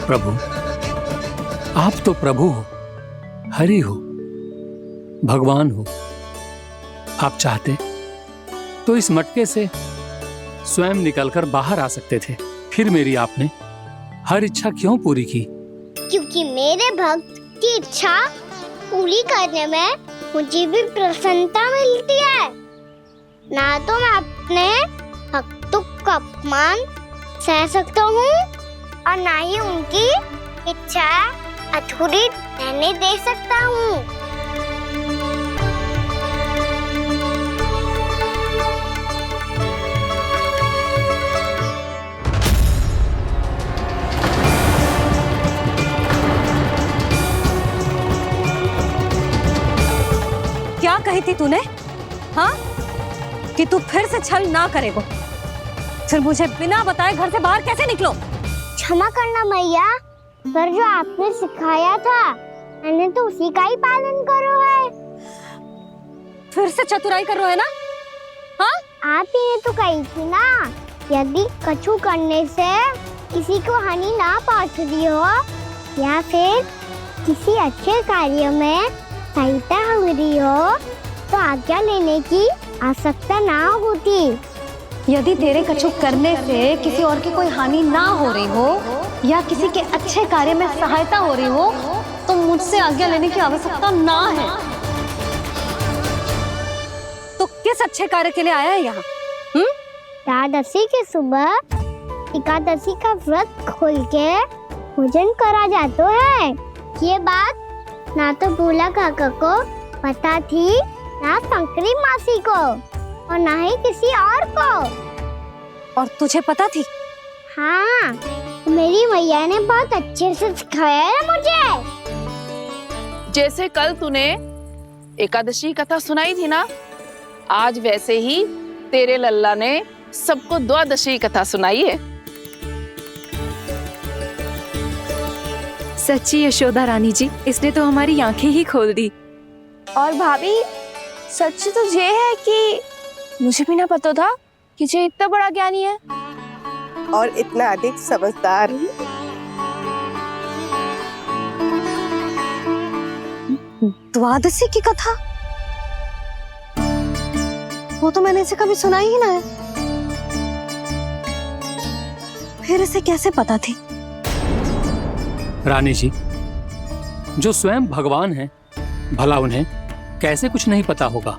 प्रभु, आप तो प्रभु हो, हरि हो, भगवान हो। आप चाहते तो इस मटके से स्वयं निकलकर बाहर आ सकते थे, फिर मेरी आपने हर इच्छा क्यों पूरी की? क्योंकि मेरे भक्त की इच्छा पूरी करने में मुझे भी प्रसन्नता मिलती है। ना तो मैं अपने भक्तों का अपमान सह सकता हूँ और ना ही उनकी इच्छा अधूरी रहने दे सकता हूँ। क्या कही थी तूने? हाँ, कि तू फिर से छल ना करेगा। फिर मुझे बिना बताए घर से बाहर कैसे निकलो? क्षमा करना मैया, पर जो आपने सिखाया था मैंने तो उसी का ही पालन करो है। फिर से चतुराई कर रहे हो है ना? हाँ? आप ही ने तो कही थी ना, यदि कछु करने से किसी को हानि ना पहुंचती हो या फिर किसी अच्छे कार्य में सहायता हो रही हो तो आज्ञा लेने की आवश्यकता ना होती। यदि तेरे कछु करने से किसी और की कोई हानि ना हो रही हो या किसी के अच्छे कार्य में सहायता हो रही हो तो मुझसे आज्ञा लेने की आवश्यकता ना है। तो किस अच्छे कार्य के लिए आया है यहाँ? एकादशी के सुबह एकादशी का व्रत खोल के भोजन करा जाता है। ये बात ना तो भोला काका को पता थी, ना शंकरी मासी को और ना ही किसी और को। और तुझे पता थी? हाँ, मेरी मैया ने बहुत अच्छे से सिखाया है मुझे। जैसे कल तूने एकादशी कथा सुनाई थी ना, आज वैसे ही तेरे लल्ला ने सबको द्वादशी कथा सुनाई है। सच्ची यशोदा रानी जी, इसने तो हमारी आंखें ही खोल दी। और भाभी, सच तो ये है कि मुझे भी ना पता था कि ये इतना बड़ा ज्ञानी है और इतना अधिक समझदार। द्वादशी की कथा? वो तो मैंने इसे कभी सुना ही ना है। फिर इसे कैसे पता थी? रानी जी, जो स्वयं भगवान हैं, भला उन्हें कैसे कुछ नहीं पता होगा?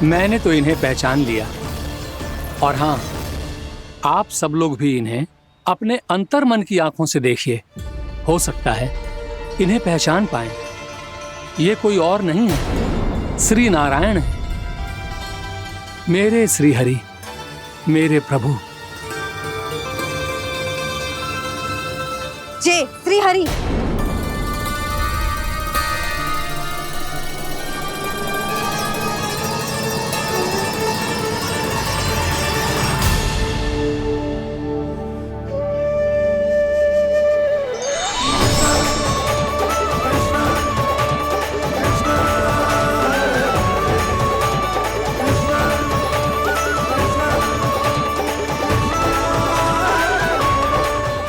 मैंने तो इन्हें पहचान लिया। और हाँ, आप सब लोग भी इन्हें अपने अंतर मन की आंखों से देखिए, हो सकता है इन्हें पहचान पाएं। ये कोई और नहीं है, श्री नारायण है, मेरे श्री हरि, मेरे प्रभु। जय श्री हरि।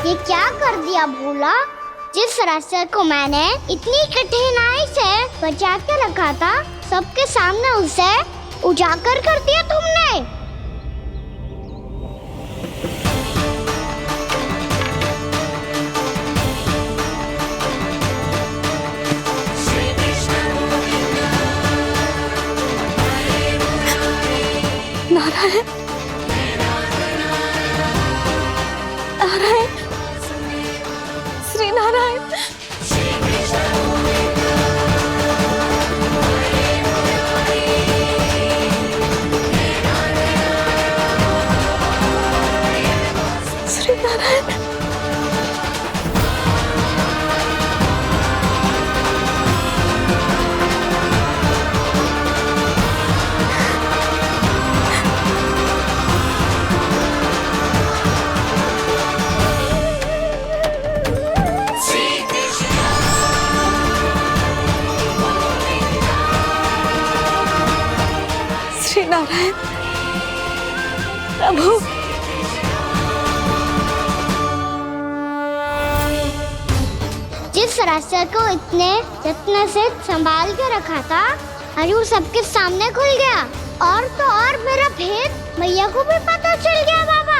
ये क्या कर दिया भोला? जिस रास्ते को मैंने इतनी कठिनाई से बचा के रखा था, सबके सामने उसे उजागर कर दिया तुमने। नारायण, नारायण, श्री नारायण। श्री नारायण। श्री नारायण प्रभु। जिस रास्ते को इतने यत्न से संभाल के रखा था, आज वो सबके सामने खुल गया। और तो और मेरा भेद मैया को भी पता चल गया। बाबा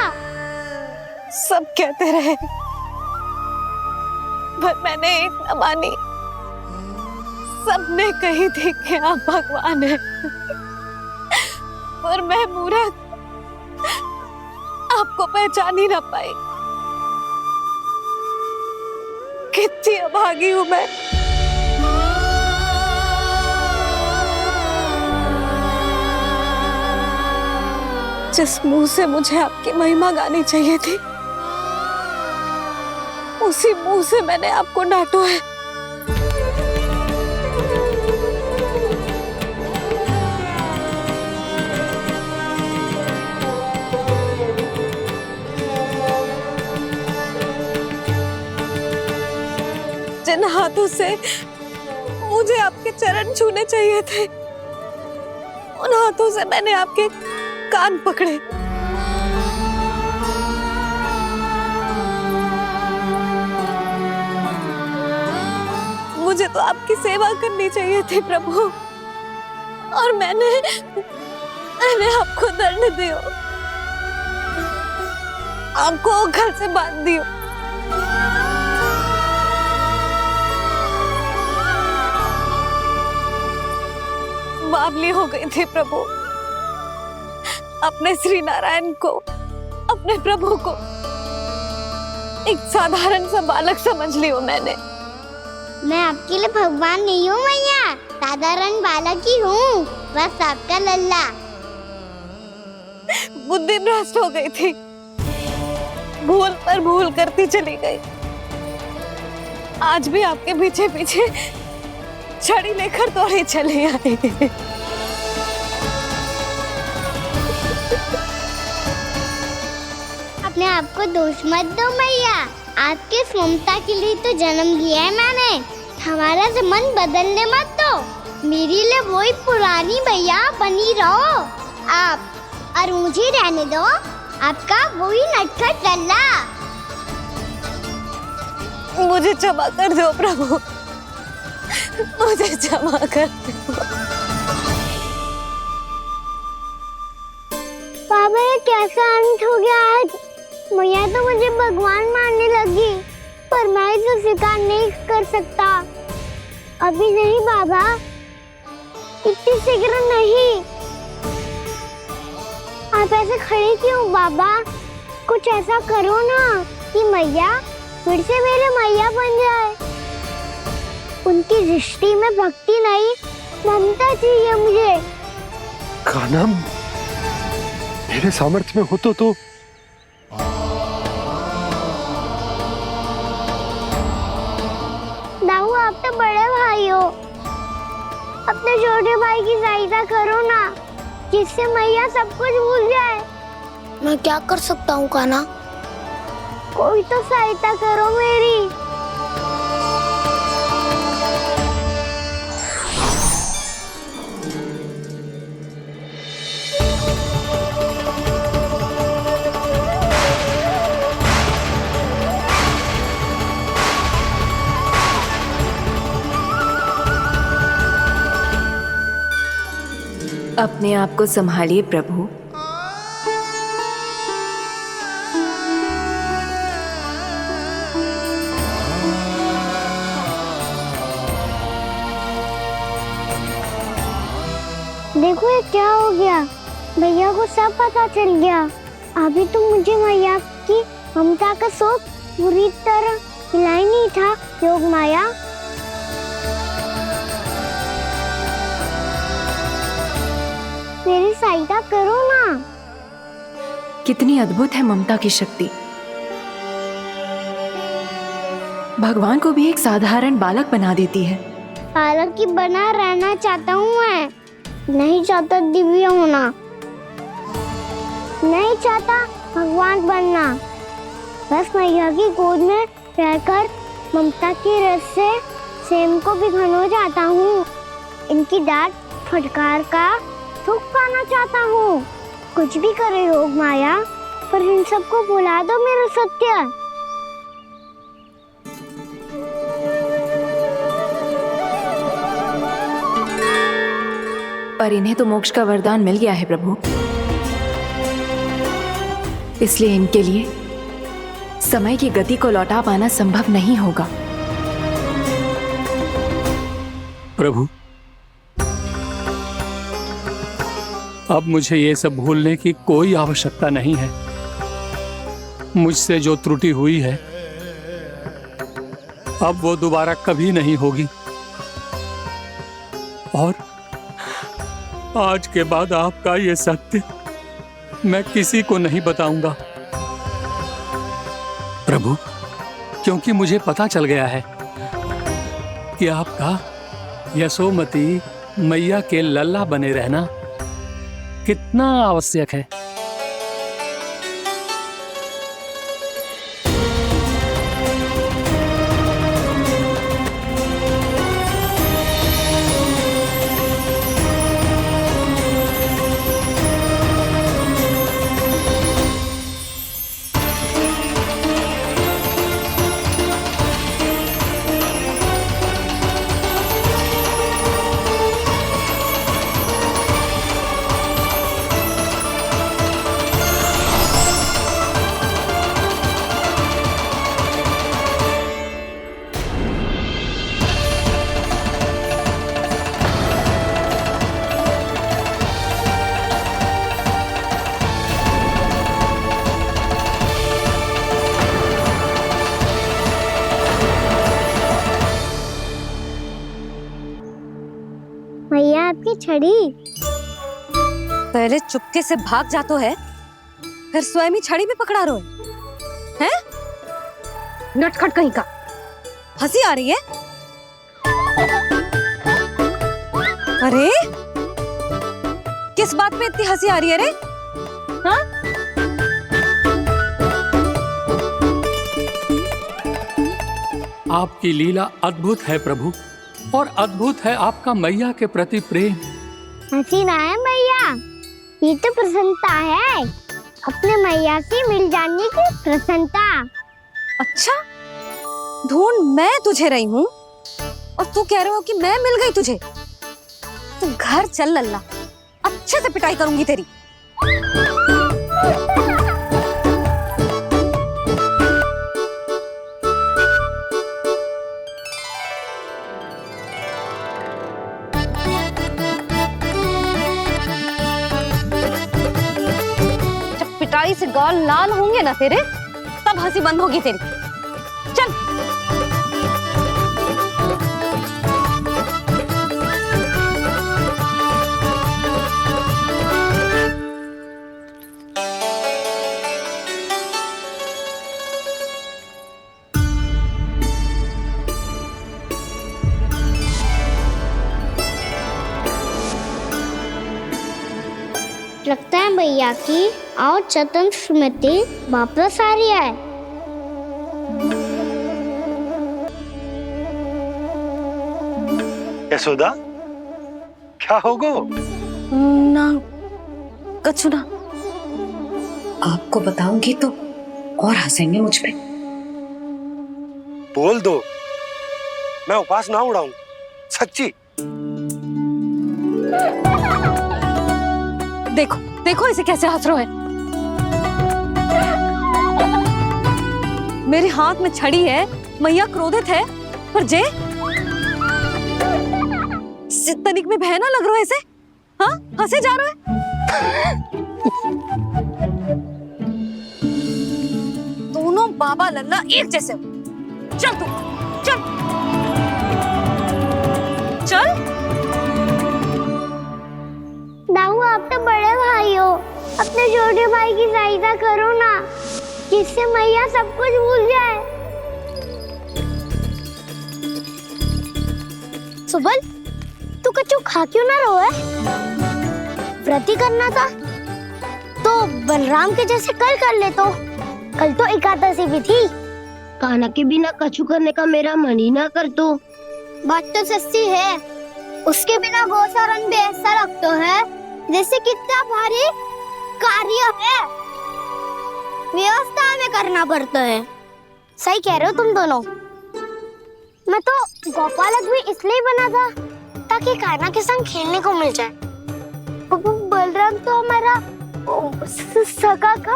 सब कहते रहे, पर मैंने एक न मानी। सबने कही थी कि आप भगवान हैं, पर मैं मूर्ख आपको पहचान ही ना पाई। कितनी अभागी हूं मैं। जिस मुंह से मुझे आपकी महिमा गानी चाहिए थी, उसी मुंह से मैंने आपको डांटा है। जिन हाथों से मुझे आपके चरण छूने चाहिए थे, उन हाथों से मैंने आपके कान पकड़े। मुझे तो आपकी सेवा करनी चाहिए थी प्रभु, और मैंने आपको दंड दियो, आपको घर से बांध दियो। बावली हो गई थी प्रभु। अपने श्री नारायण को, अपने प्रभु को एक साधारण सा बालक समझ लियो मैंने। मैं आपके लिए भगवान नहीं हूँ मैया, साधारण बालक ही हूँ, बस आपका लल्ला। बुद्धि भ्रष्ट हो गई थी, भूल पर भूल करती चली गई। आज भी आपके पीछे पीछे छड़ी लेकर दौड़ी चली आई। अपने आप को दोष मत दो मैया, आपके इस ममता के लिए तो जन्म लिया है मैंने। हमारा से मन बदलने मत दो, मेरे लिए वही पुरानी मैया बनी रहो आप, और मुझे रहने दो आपका वही नटखट लल्ला। मुझे क्षमा कर दो प्रभु, मुझे क्षमा कर दो। बाबा ये कैसा अंत हो गया आज? मैया तो मुझे भगवान मानने लगी, पर मैं इसे स्वीकार नहीं कर सकता। अभी नहीं बाबा, इतनी शीघ्र नहीं। आप ऐसे खड़े क्यों बाबा? कुछ ऐसा करो ना कि मैया फिर से मेरे मैया बन जाए। उनकी दृष्टि में भक्ति नहीं, ममता चाहिए मुझे। कान्हा, मेरे सामर्थ्य में हो तो दाऊ, आप तो बड़े भाई हो, अपने छोटे भाई की सहायता करो ना, जिससे मैया सब कुछ भूल जाए। मैं क्या कर सकता हूँ कान्हा? कोई तो सहायता करो मेरी। अपने आप को संभालिए प्रभु। देखो ये क्या हो गया, भैया को सब पता चल गया। अभी तो मुझे मैया की ममता का शौक पूरी तरह मिला ही नहीं था। योग माया, मेरी सहायता करो ना। कितनी अद्भुत है ममता की शक्ति। भगवान को भी एक साधारण बालक बना देती है। बालक की बना रहना चाहता हूँ मैं, नहीं चाहता दिव्य होना, नहीं चाहता भगवान बनना। बस मैया की गोद में रहकर ममता की रस से सेम को भी घनो चाहता हूँ। इनकी डांट फटकार का सुख पाना चाहता हूँ। कुछ भी करे योग माया, पर इन सबको भुला दो मेरा सत्य। पर इन्हें तो मोक्ष का वरदान मिल गया है प्रभु, इसलिए इनके लिए समय की गति को लौटा पाना संभव नहीं होगा। प्रभु, अब मुझे ये सब भूलने की कोई आवश्यकता नहीं है। मुझसे जो त्रुटि हुई है अब वो दोबारा कभी नहीं होगी, और आज के बाद आपका ये सत्य मैं किसी को नहीं बताऊंगा प्रभु, क्योंकि मुझे पता चल गया है कि आपका यशोमती मैया के लल्ला बने रहना कितना आवश्यक है। भैया आपकी छड़ी। पहले चुपके से भाग जातो है, फिर स्वयं ही छड़ी भी पकड़ा रो है? नटखट कहीं का। हंसी आ रही है? अरे किस बात पे इतनी हंसी आ रही है रे? हाँ? आपकी लीला अद्भुत है प्रभु, और अद्भुत है आपका मैया के प्रति प्रेम। हंसी ना है मैया, ये तो प्रसन्नता है, अपने मैया से मिल जाने की प्रसन्नता। अच्छा, ढूंढ मैं तुझे रही हूँ और तू कह रहे हो कि मैं मिल गई तुझे। तू घर चल लल्ला, अच्छे से पिटाई करूंगी तेरी। जब पिटाई से गाल लाल होंगे ना तेरे, तब हंसी बंद होगी तेरी। चल। लगता है भैया की और चतन स्मृति वापस आ रही है। यशोदा, क्या होगो? ना कछु ना। आपको बताऊंगी तो और हंसेंगे मुझ पे। बोल दो, मैं उपास ना उड़ाऊं, सच्ची। देखो देखो इसे कैसे हंस रहा है। मेरे हाथ में छड़ी है, मैया क्रोधित है, पर जे तनिक में बहना लग रहा है इसे। हाँ, हंसे जा रहा है। दोनों बाबा लल्ला एक जैसे हो। चल तू, चल चल। दाऊ, आप तो बड़े भाई हो, अपने छोटे भाई की सहायता करो ना, जिससे मैया सब कुछ भूल जाए। सुबल, तू कच्चू खा क्यों ना रो है? व्रत ही करना था तो बलराम के जैसे कल कर ले। तो कल तो एकादशी भी थी। कान्हा के बिना कछु करने का मेरा मन ही ना कर। तो बात तो सच्ची है, उसके बिना गोचारण भी ऐसा लगता है जैसे कितना भारी कार्य है, व्यवस्था में करना पड़ता है। सही कह रहे हो तुम दोनों। मैं तो गोपालक भी इसलिए बना था ताकि कान्हा के संग खेलने को मिल जाए। बलराम तो हमारा सगा का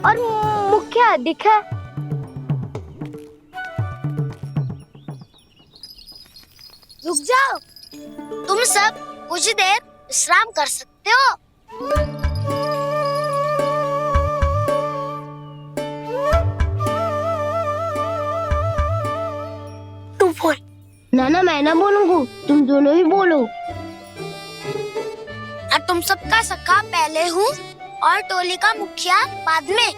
और मुख्य अधिक है। रुक जाओ, तुम सब कुछ देर विश्राम कर सकते हो। तू बोल। ना मैं ना बोलूंगा, तुम दोनों ही बोलो। और तुम सबका सखा पहले हूँ और टोली का मुखिया बाद में,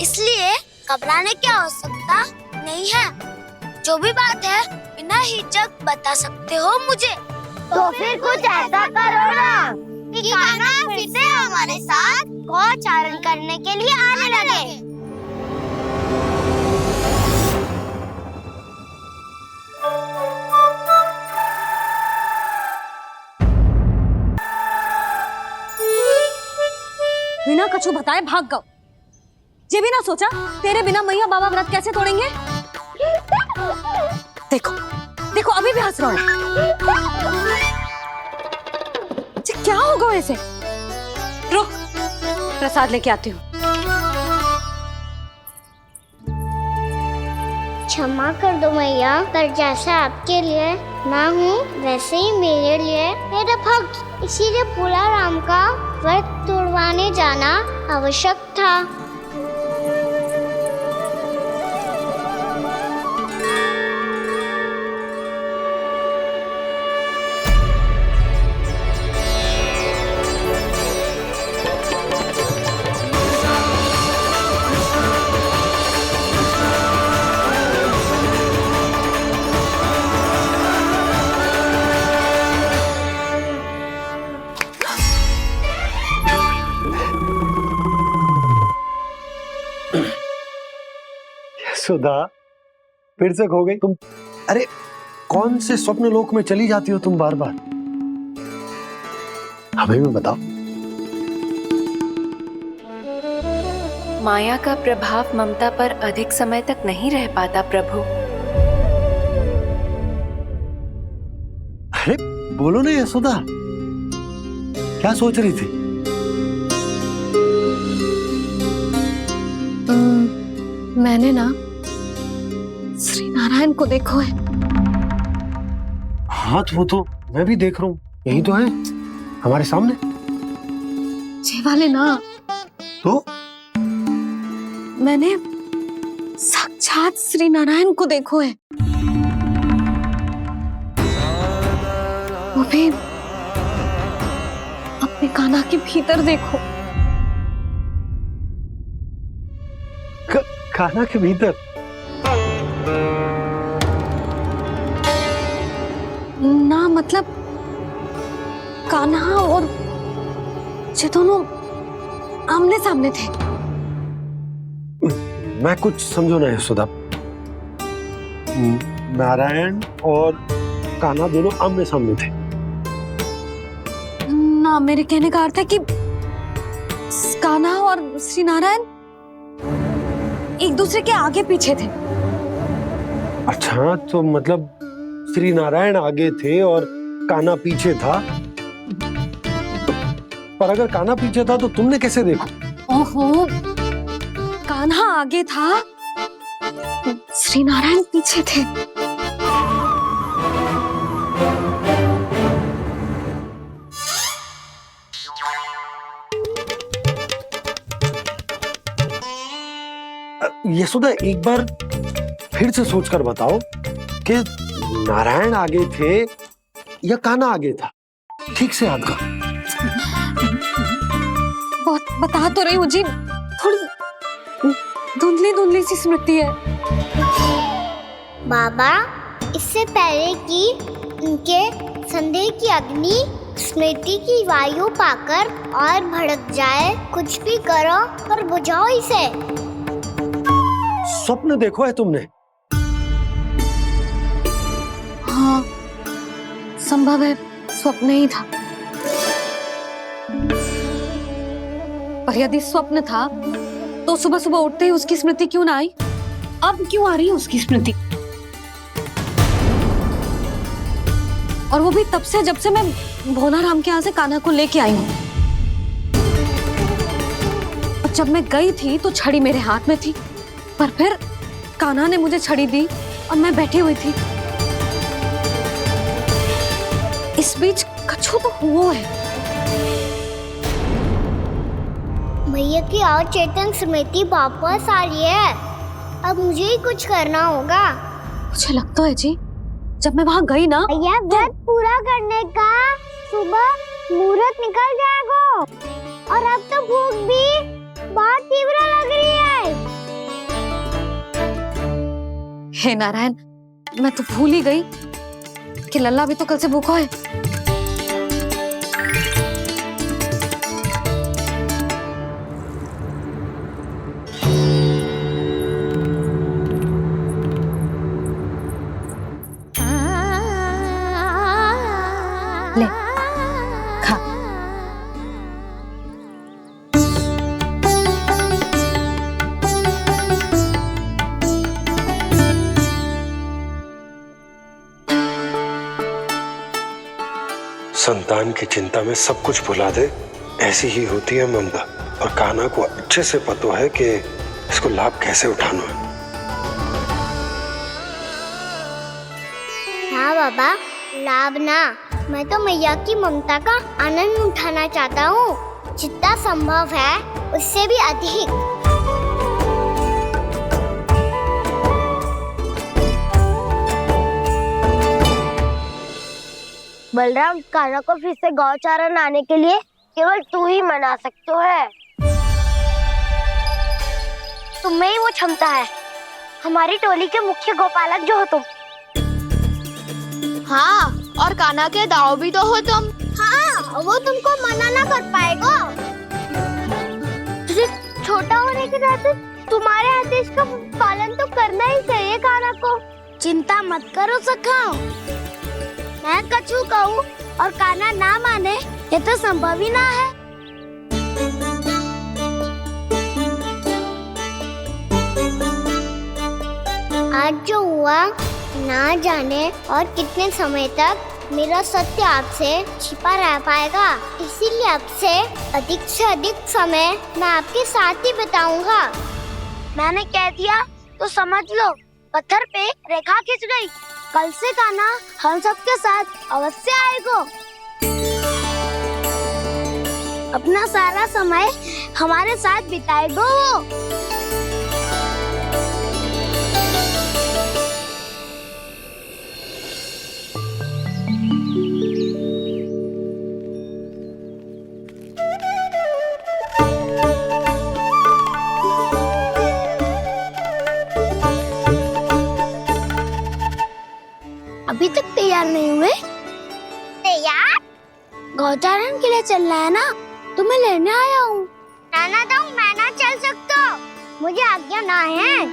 इसलिए घबराने की आवश्यकता नहीं है। जो भी बात है बिना हिचक बता सकते हो मुझे। तो फिर कुछ ऐसा करो ना कि कान्हा फिर से हमारे साथ गौचारण करने के लिए आने लगे। बिना कछु बताए भाग गओ। ये भी ना सोचा तेरे बिना मैया बाबा व्रत कैसे तोड़ेंगे। देखो देखो अभी भी हंस रहा है। क्या होगा वैसे? रुक, प्रसाद लेके आती हूँ। क्षमा कर दो मैया, पर जैसा आपके लिए ना हूँ वैसे ही मेरे लिए मेरा भक्त, इसीलिए भोला राम का व्रत तोड़वाने जाना आवश्यक था। सुधा, फिर से खो गई तुम। अरे कौन से स्वप्न लोक में चली जाती हो तुम बार बार? हमें भी बताओ। माया का प्रभाव ममता पर अधिक समय तक नहीं रह पाता प्रभु। अरे बोलो ना यशोदा, क्या सोच रही थी? मैंने ना श्री नारायण को देखो है। हाँ तो वो तो मैं भी देख रहा हूँ, यही तो है हमारे सामने। ये वाले ना, तो मैंने साक्षात श्री नारायण को देखो है, वो भी अपने कान्हा के भीतर देखो। कान्हा के भीतर? ना मतलब कान्हा और ये दोनों आमने सामने थे। मैं कुछ समझो ना यशोदा। नारायण और कान्हा दोनों आमने सामने थे? ना, मेरे कहने का अर्थ है कि कान्हा और श्री नारायण एक दूसरे के आगे पीछे थे। अच्छा, तो मतलब श्री नारायण आगे थे और कान्हा पीछे था। पर अगर कान्हा पीछे था तो तुमने कैसे देखा? ओहो, कान्हा आगे था, श्री नारायण पीछे थे। यशोदा, एक बार फिर से सोचकर बताओ कि नारायण आगे थे या कान्हा आगे था? ठीक से याद करो। बहुत बता तो रही हूँ जी, थोड़ी धुंधली धुंधली सी स्मृति है। बाबा, इससे पहले कि उनके संदेह की अग्नि स्मृति की वायु पाकर और भड़क जाए, कुछ भी करो और बुझाओ इसे। स्वप्न देखो है तुमने? हाँ, संभव है स्वप्न ही था। पर यदि स्वप्न था तो सुबह सुबह उठते ही उसकी स्मृति क्यों ना आई? अब क्यों आ रही है उसकी स्मृति? और वो भी तब से जब से मैं भोला राम के यहाँ से कान्हा को लेके आई हूँ। और जब मैं गई थी तो छड़ी मेरे हाथ में थी, पर फिर कान्हा ने मुझे छड़ी दी और मैं बैठी हुई थी। इस बीच कछु तो हुआ है। भैया की और चेतन स्मृति वापस आ रही है। अब मुझे ही कुछ करना होगा। मुझे लगता है जी, जब मैं वहां गई ना, भैया व्रत पूरा करने का सुबह मुहूर्त निकल जाएगा और अब तो भूख भी बहुत तीव्र लग रही है। हे नारायण, मैं तो भूल ही गई कि लल्ला भी तो कल से भूखा है। ले खा। संतान की चिंता में सब कुछ भुला दे, ऐसी ही होती है ममता। और कान्हा को अच्छे से पता है कि इसको लाभ कैसे उठाना है। हाँ बाबा, लाभ ना, मैं तो मैया की ममता का आनंद उठाना चाहता हूँ, जितना संभव है उससे भी अधिक। बलराम, कान्हा को फिर से गौचारण आने के लिए केवल तू ही मना सकते है। तुम में ही वो क्षमता है, हमारी टोली के मुख्य गोपालक जो हो तुम। हाँ, और कान्हा के दाव भी तो हो तुम। हाँ, वो तुमको मना ना कर पाएगा। तुझे छोटा होने के नाते तुम्हारे आदेश का पालन तो करना ही चाहिए कान्हा को। चिंता मत करो सखा, मैं कछु कहूँ और कान्हा ना माने, ये तो संभव ही ना है। आज जो हुआ ना जाने और कितने समय तक मेरा सत्य आपसे छिपा रह पाएगा, इसीलिए आपसे अधिक से अधिक समय मैं आपके साथ ही बिताऊंगा। मैंने कह दिया तो समझ लो, पत्थर पे रेखा खिंच गई। कल से कान्हा हम सबके साथ अवश्य आएगा। अपना सारा समय हमारे साथ बिताएगा वो। अभी तक तैयार नहीं हुए? तैयार? गौचारण के लिए चलना है ना, तुम्हें लेने आया हूँ। नाना दाऊ, मैं ना चल सकता, मुझे आज्ञा ना है।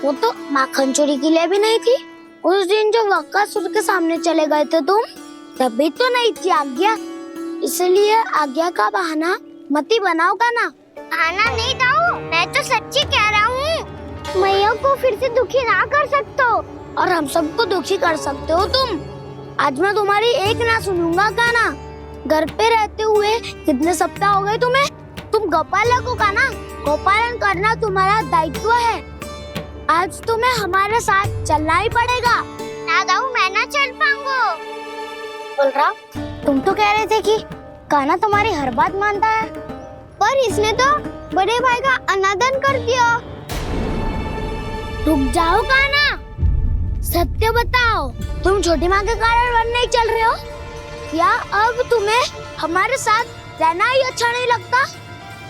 वो तो माखन चोरी के लिए भी नहीं थी। उस दिन जो वक्कासुर के सामने चले गए थे तुम, तभी तो नहीं थी आज्ञा। इसलिए आज्ञा का बहाना मत ही बनाओ ना। बहाना नहीं दाऊ, मैं तो सच्ची कह रहा हूँ। मैया को फिर से दुखी ना कर सकते हो और हम सबको दुखी कर सकते हो तुम। आज मैं तुम्हारी एक ना सुनूंगा कान्हा। घर पे रहते हुए कितने सप्ताह हो गए तुम्हें? तुम गोपालक हो कान्हा, गोपालन करना तुम्हारा दायित्व है। आज तुम्हें हमारे साथ चलना ही पड़ेगा। ना दाऊ, मैं ना चल पाऊंगा। बलराम, तुम तो कह रहे थे कि कान्हा तुम्हारी हर बात मानता है, पर इसने तो बड़े भाई का अनादर कर दिया। रुक जाओ कान्हा, सत्य बताओ, तुम छोटी माँ के कारण वन नहीं चल रहे हो या अब तुम्हें हमारे साथ रहना ही अच्छा नहीं लगता?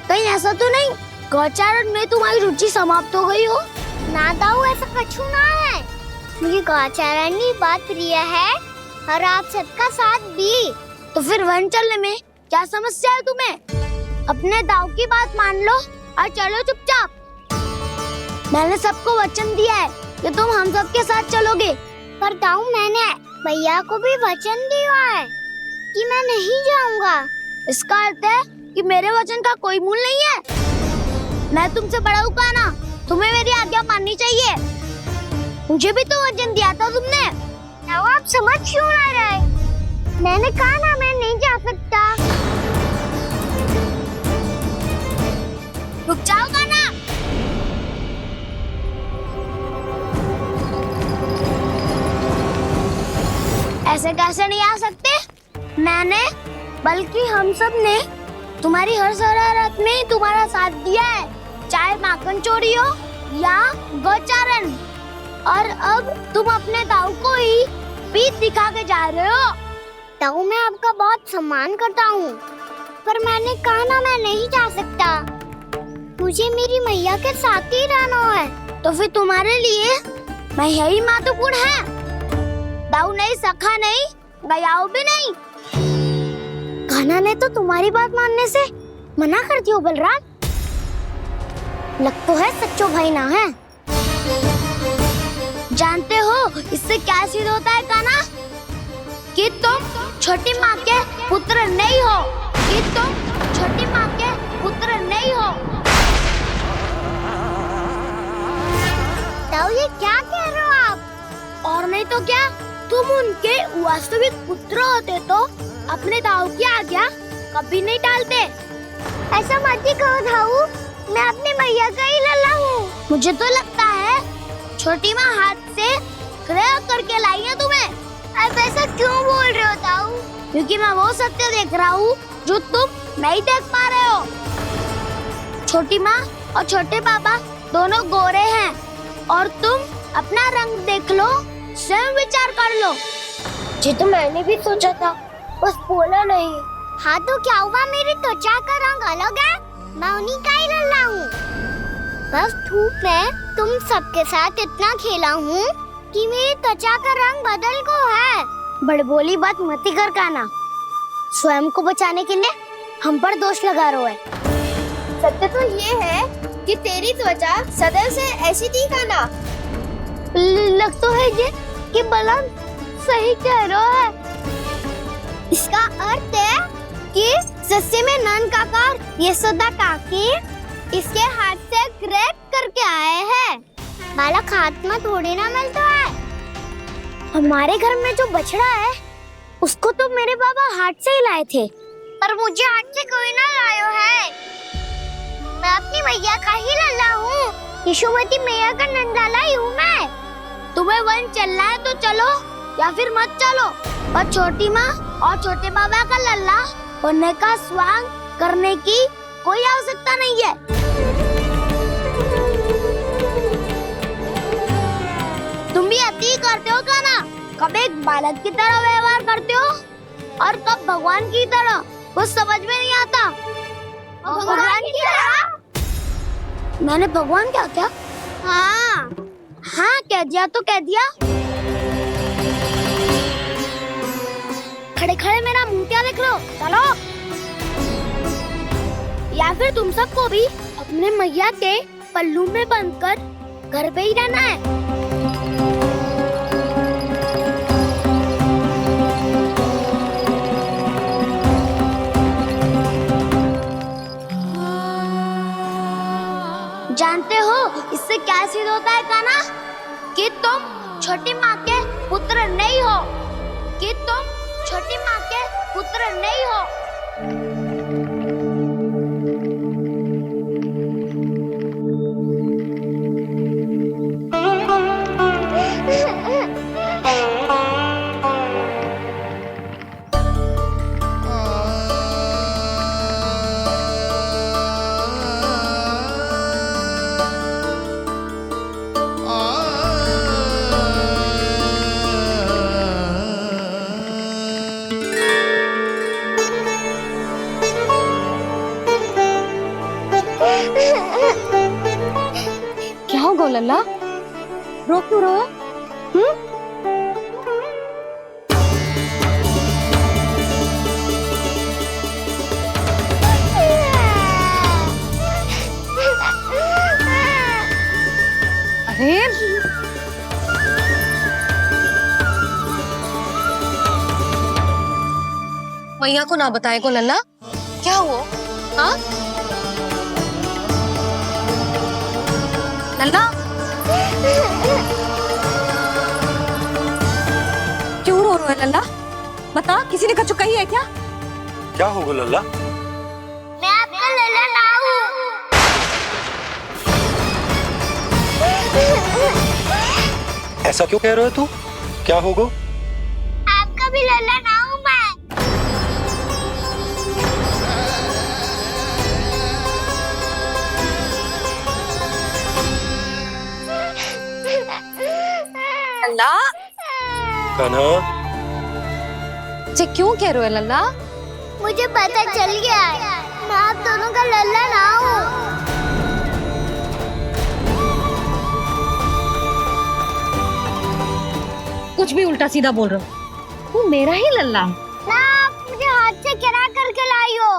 कहीं ऐसा तो नहीं गौचारण में तुम्हारी रुचि समाप्त हो गई हो? ना दाऊ, ऐसा कछु ना है। मुझे गौचारण ही बात प्रिय है और आप सबका साथ भी। तो फिर वन चलने में क्या समस्या है तुम्हें? अपने दाऊ की बात मान लो और चलो चुपचाप। मैंने सबको वचन दिया है कि तुम हम सबके साथ चलोगे। पर दाऊ, मैंने भैया को भी वचन दिया है कि मैं नहीं जाऊंगा। इसका अर्थ है कि मेरे वचन का कोई मूल नहीं है। मैं तुमसे बड़ा हूँ कान्हा, तुम्हें मेरी आज्ञा माननी चाहिए। मुझे भी तो वचन दिया था तुमने। दाऊ, आप समझ क्यों ना रहे? मैंने कहा ना मैं नहीं जा सकता। रुक जाओगा ना? ऐसे कैसे नहीं आ सकते? मैंने बल्कि हम सब ने तुम्हारी हर शरारत में तुम्हारा साथ दिया है, चाहे माखन चोरी हो या गौचारण। और अब तुम अपने ताऊ को ही पीठ दिखा के जा रहे हो। ताऊ मैं आपका बहुत सम्मान करता हूँ, पर मैंने कहा ना मैं नहीं जा सकता। मुझे मेरी मैया के साथ ही रहना है। तो फिर तुम्हारे लिए मैं यही महत्वपूर्ण है। ताऊ नहीं, सखा नहीं, गयाऊ भी नहीं। कान्हा ने तो तुम्हारी बात मानने से मना कर दियो बलराम। लग तो है सच्चो भाई ना है। जानते हो इससे क्या सिद्ध होता है कान्हा? कि तुम छोटी माँ के पुत्र नहीं हो, कि तुम छोटी माँ के पुत्र नहीं हो। ताऊ ये क्या कह रहे हो आप? और नहीं तो क्या, तुम उनके वास्तविक पुत्र होते तो अपने ताऊ की आज्ञा कभी नहीं टालते। ऐसा मत ही कहो ताऊ, मैं अपनी मैया का ही लल्ला हूँ। मुझे तो लगता है छोटी माँ हाथ से ग्रह करके लाई है तुम्हें। आप ऐसा क्यों बोल रहे हो ताऊ? क्योंकि मैं वो सत्य देख रहा हूँ जो तुम नहीं देख पा रहे हो। छोटी माँ और छोटे पापा दोनों गोरे हैं, और तुम अपना रंग देख लो, स्वयं विचार कर लो। जी तो मैंने भी सोचा था, बस बोला नहीं। हाँ तो क्या हुआ, मेरी त्वचा का रंग अलग है, मैं उन्हीं का ही लल्ला हूँ। बस धूप में तुम सबके साथ इतना खेला हूँ कि मेरी त्वचा का रंग बदल को है। बड़बोली बात मत ही कर कान्हा। स्वयं को बचाने के लिए हम पर दोष लगा रहे है। सत्य तो ये है कि तेरी त्वचा सदैव से ऐसी थी कान्हा। लग तो है ये कि बलराम सही कह रहा है। इसका अर्थ है कि सस्ते में नन काका यशोदा काकी इसके हाथ से ग्रेट करके आए हैं। बालक हाथ में थोड़ी ना मिलता है। हमारे घर में जो बछड़ा है उसको तो मेरे बाबा हाथ से ही लाए थे, पर मुझे हाथ से कोई ना लायो है। मैं अपनी मैया का ही लल्ला हूँ, यशोमती मैया का नंदलाला ही हूँ मैं। तुम्हें वन चलना है तो चलो, या फिर मत चलो, पर छोटी माँ और छोटे बाबा का लल्ला बनने का स्वांग करने की कोई आवश्यकता नहीं है। तुम भी अति करते हो कान्हा, कब एक बालक की तरह व्यवहार करते हो और कब भगवान की तरह, कुछ समझ में नहीं आता। भगवान की तरह? मैंने भगवान क्या किया? हाँ हाँ कह दिया तो कह दिया। खड़े खड़े मेरा मुंह क्या देख लो, चलो। या फिर तुम सबको भी अपने मैया के पल्लू में बंधकर घर पे ही रहना है। जानते हो इससे क्या सिद्ध होता है कान्हा? कि तुम छोटी माँ के पुत्र नहीं हो, कि तुम छोटी माँ के पुत्र नहीं हो। क्या हो गो लल्ला, रो क्यों रहो? अरे मैया को ना बताए को लल्ला, क्या हुआ? हाँ लल्ला, क्यों रो रहे हो लल्ला? बता, किसी ने कछु कही है क्या? क्या होगा लल्ला? मैं आपका लल्ला ना हूँ। ऐसा क्यों कह रहे हो तू? क्या होगा? आपका भी लल्ला ना हूँ मैं। लल्ला, कान्हा, जे क्यों कह रहे हो लल्ला? मुझे पता चल गया है, मैं आप दोनों का लल्ला ना हूँ। कुछ भी उल्टा सीधा बोल रहे हो। तू मेरा ही लल्ला है। ना, आप मुझे हाथ से गिरा करके लाई हो।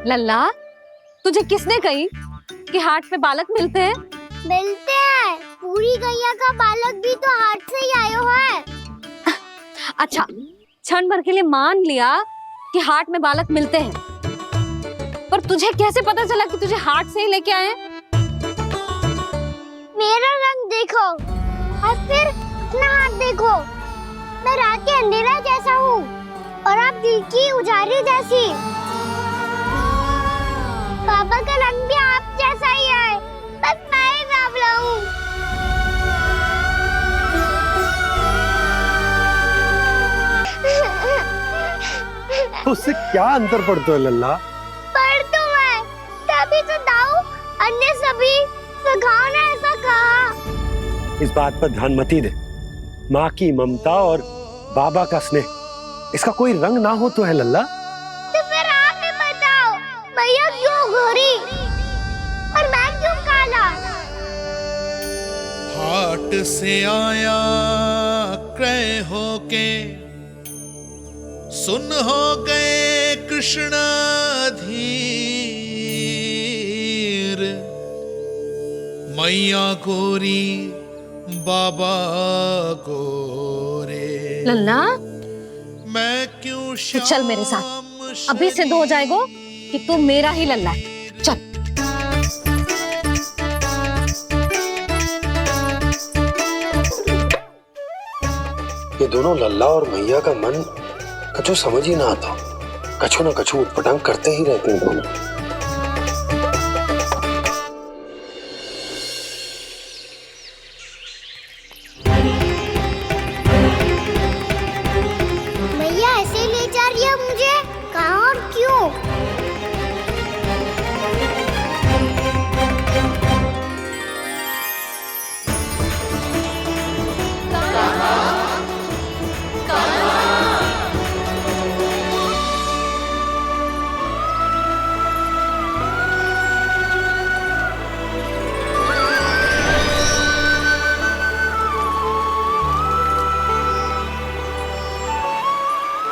लल्ला, तुझे किसने कही कि हाट में बालक मिलते हैं? मिलते हैं। पूरी गैया का बालक भी तो हाट से ही आयो है। अच्छा, क्षण भर के लिए मान लिया कि हाट में बालक मिलते हैं, पर तुझे कैसे पता चला कि तुझे हाट से ही लेके आए हैं? मेरा रंग देखो और फिर अपना हाथ देखो। मैं रात के अंधेरा जैसा हूँ और आप दिल की उजाली जैसी। पापा का रंग भी आप जैसा ही है, बस मैं ही बावला हूँ। उससे क्या अंतर पड़ता है लल्ला? पर तो मैं तभी तो दाऊ अन्य सभी सखाओ ने ऐसा कहा। इस बात पर ध्यान मत ही दे। माँ की ममता और बाबा का स्नेह, इसका कोई रंग ना हो तो है लल्ला। तो फिर आप ही बताओ, भैया क्यों गोरी और मैं क्यों काला? हाट से आया क्रय होके, सुन हो गए कृष्णाधीर। मैया गोरी बाबा गोरे, लल्ला, मैं क्यों तू चल मेरे साथ। अभी सिद्ध हो जाएगा कि तू मेरा ही लल्ला है। चल। ये दोनों लल्ला और मैया का मन कछु समझ ही ना आता। कछु ना कछु उटपटांग करते ही रहते हैं दोनों। भैया ऐसे ले जा रही है मुझे, कहाँ और क्यों?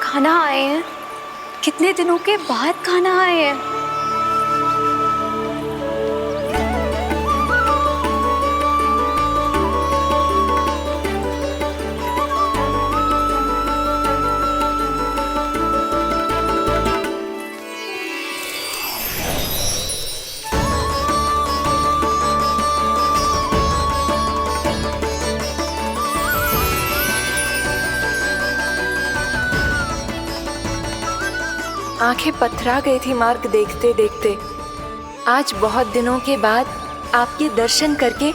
खाना आए हैं, कितने दिनों के बाद खाना आए हैं। आंखें पथरा गई थी मार्ग देखते देखते। आज बहुत दिनों के बाद आपके दर्शन करके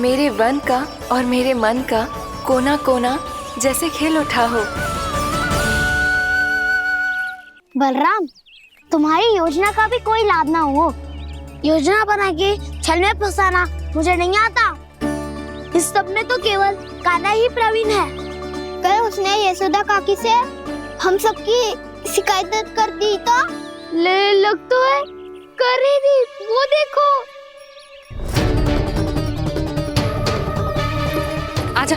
मेरे वन का और मेरे मन का कोना कोना जैसे खिल उठा हो। बलराम, तुम्हारी योजना का भी कोई लाभ ना हो। योजना बना के छल में फंसाना मुझे नहीं आता। इस सब में तो केवल कान्हा ही प्रवीण है। कल उसने यशोदा काकी से हम सबकी शिकायत कर दी तो ले लग तो है कर ही दी। वो देखो। आजा।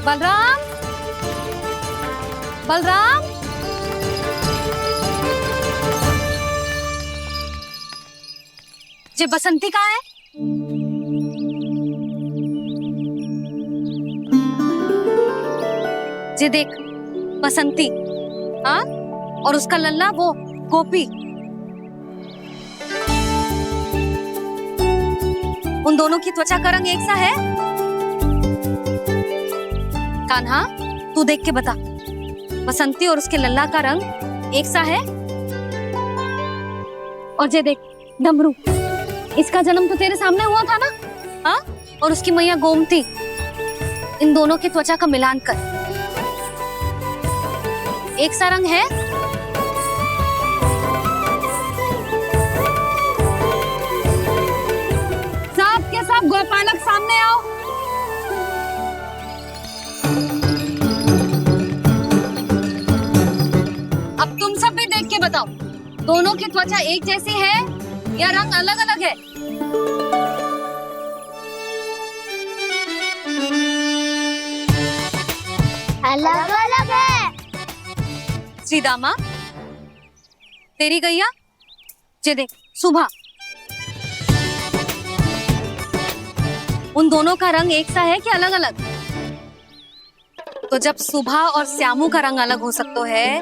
बलराम, बलराम, ये बसंती कहाँ है? ये देख बसंती, हाँ, और उसका लल्ला वो गोपी। उन दोनों की त्वचा का रंग एक सा है? कान्हा, तू देख के बता, बसंती और उसके लल्ला का रंग एक सा है? और ये देख डमरू, इसका जन्म तो तेरे सामने हुआ था ना, हाँ? और उसकी मैया गोमती, इन दोनों की त्वचा का मिलान कर, एक सा रंग है? सब के सब गोपालक सामने आओ। अब तुम सब भी देख के बताओ, दोनों की त्वचा एक जैसी है या रंग अलग अलग है? अलग अलग है। श्रीदामा, तेरी गैया, ये देख सुभा, उन दोनों का रंग एक सा है कि अलग अलग? तो जब सुभा और श्यामू का रंग अलग हो सकता है,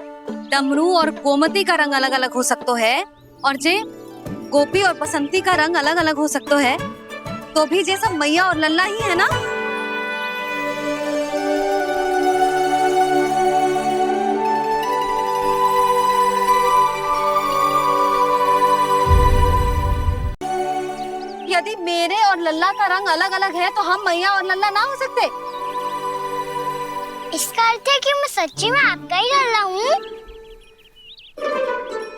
डमरू और गोमती का रंग अलग अलग हो सकता है, और जे गोपी और बसंती का रंग अलग अलग हो सकता है, तो भी ये सब मैया और लल्ला ही है ना? यदि मेरे और लल्ला का रंग अलग अलग है तो हम मैया और लल्ला ना हो सकते? इसका अर्थ है कि मैं सच्ची में आपका ही लल्ला हूँ?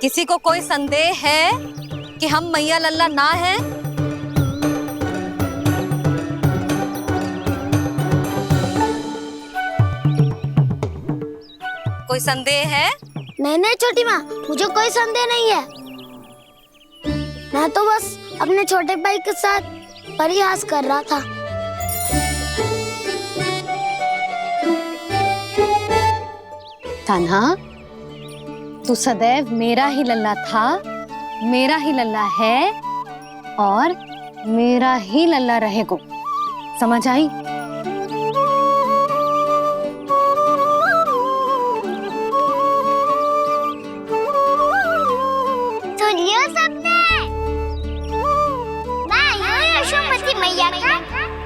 किसी को कोई संदेह है कि हम मैया लल्ला ना है? कोई संदेह है? नहीं नहीं छोटी माँ, मुझे कोई संदेह नहीं है। मैं तो बस अपने छोटे भाई के साथ परिहास कर रहा था। कान्हा, तू सदैव मेरा ही लल्ला था, मेरा ही लल्ला है और मेरा ही लल्ला रहेगा। समझ आई? सुनियो सबने, मैं हूँ यशोमती मैया का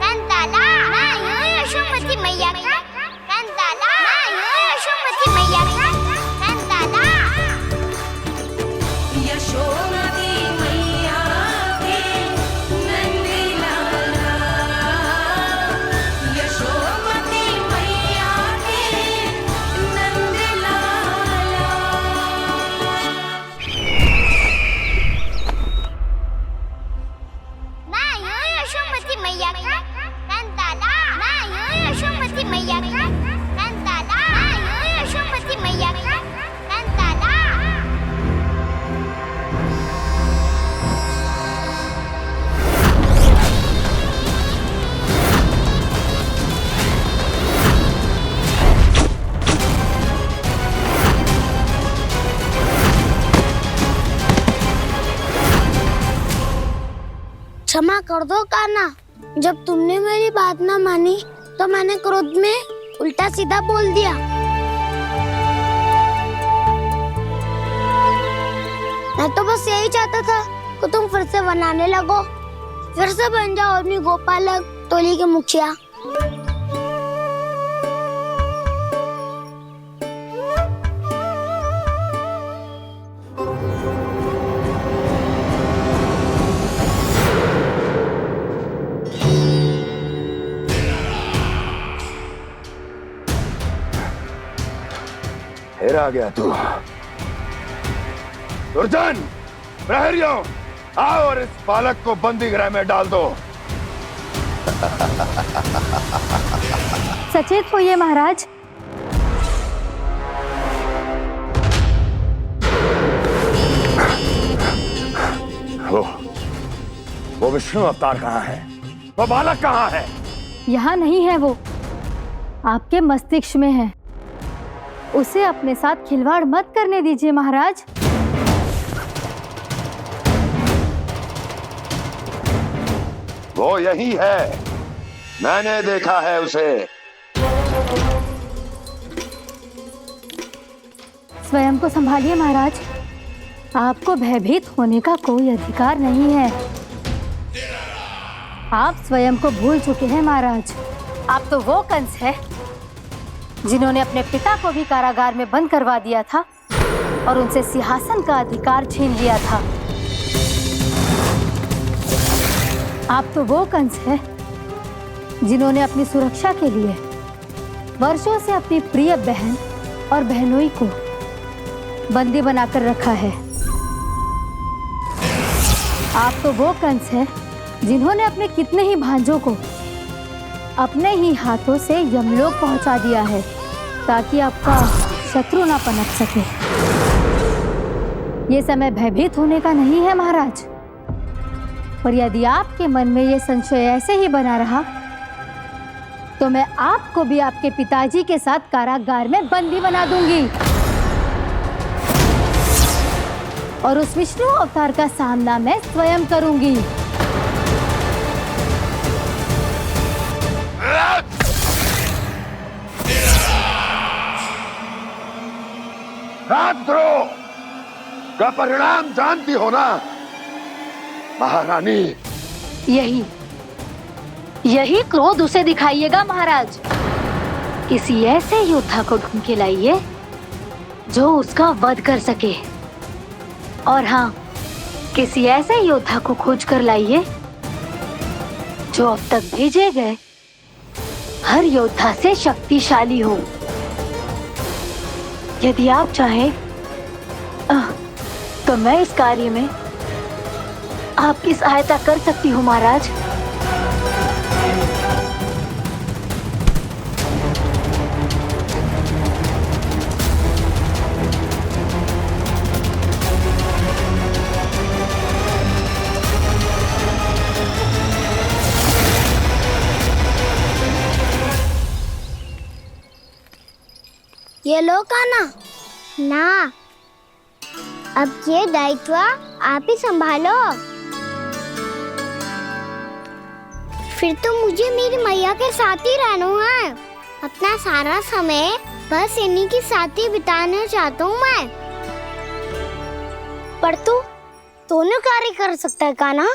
कंताला, मैं हूँ यशोमती मैया का कंताला, मैं हूँ यशोमती मैया का कंताला। यशोमती मैया के नंदी लाला, यशोमती मैया के नंदी लाला। मैं हूँ यशोमती मैया का कंताला, मैं हूँ यशोमती मैया का कंताला, मैं हूँ यशोमती मैया का कंताला। क्षमा कर दो कान्हा, जब तुमने मेरी बात ना मानी तो मैंने क्रोध में उल्टा सीधा बोल दिया। मैं तो बस यही चाहता था कि तुम फिर से बनाने लगो, फिर से बन जाओ अपनी गोपालक टोली के मुखिया। फिर आ गया तू। दुर्जन, प्रहरियों, आओ और इस बालक को बंदी गृह में डाल दो। सचेत होइए महाराज। वो विष्णु अवतार कहाँ है? वो बालक कहाँ है? यहाँ नहीं है वो। आपके मस्तिष्क में है। उसे अपने साथ खिलवाड़ मत करने दीजिए महाराज। वो यही है, मैंने देखा है उसे। स्वयं को संभालिए महाराज, आपको भयभीत होने का कोई अधिकार नहीं है। आप स्वयं को भूल चुके हैं महाराज। आप तो वो कंस है जिन्होंने अपने पिता को भी कारागार में बंद करवा दिया था और उनसे सिंहासन का अधिकार छीन लिया था। आप तो वो कंस है जिन्होंने अपनी सुरक्षा के लिए वर्षों से अपनी प्रिय बहन और बहनोई को बंदी बनाकर रखा है। आप तो वो कंस है जिन्होंने अपने कितने ही भांजों को अपने ही हाथों से यमलोक पहुंचा दिया है ताकि आपका शत्रु ना पनप सके। ये समय भयभीत होने का नहीं है महाराज, पर यदि आपके मन में ये संशय ऐसे ही बना रहा तो मैं आपको भी आपके पिताजी के साथ कारागार में बंदी बना दूंगी और उस विष्णु अवतार का सामना मैं स्वयं करूंगी। राजद्रोह का परिणाम जानती हो ना महारानी? यही क्रोध उसे दिखाइएगा महाराज। किसी ऐसे योद्धा को ढूंढ के लाइए जो उसका वध कर सके, और हाँ, किसी ऐसे योद्धा को खोज कर लाइए जो अब तक भेजे गए हर योद्धा से शक्तिशाली हो। यदि आप चाहें तो मैं इस कार्य में आपकी सहायता कर सकती हूँ महाराज। ये लो काना। ना, अब ये दायित्व आप ही संभालो। फिर तो मुझे मेरी मैया के साथ ही रहना है। अपना सारा समय बस इन्हीं के साथ ही बिताना चाहता हूँ मैं। पर तू दोनों कार्य कर सकता है काना।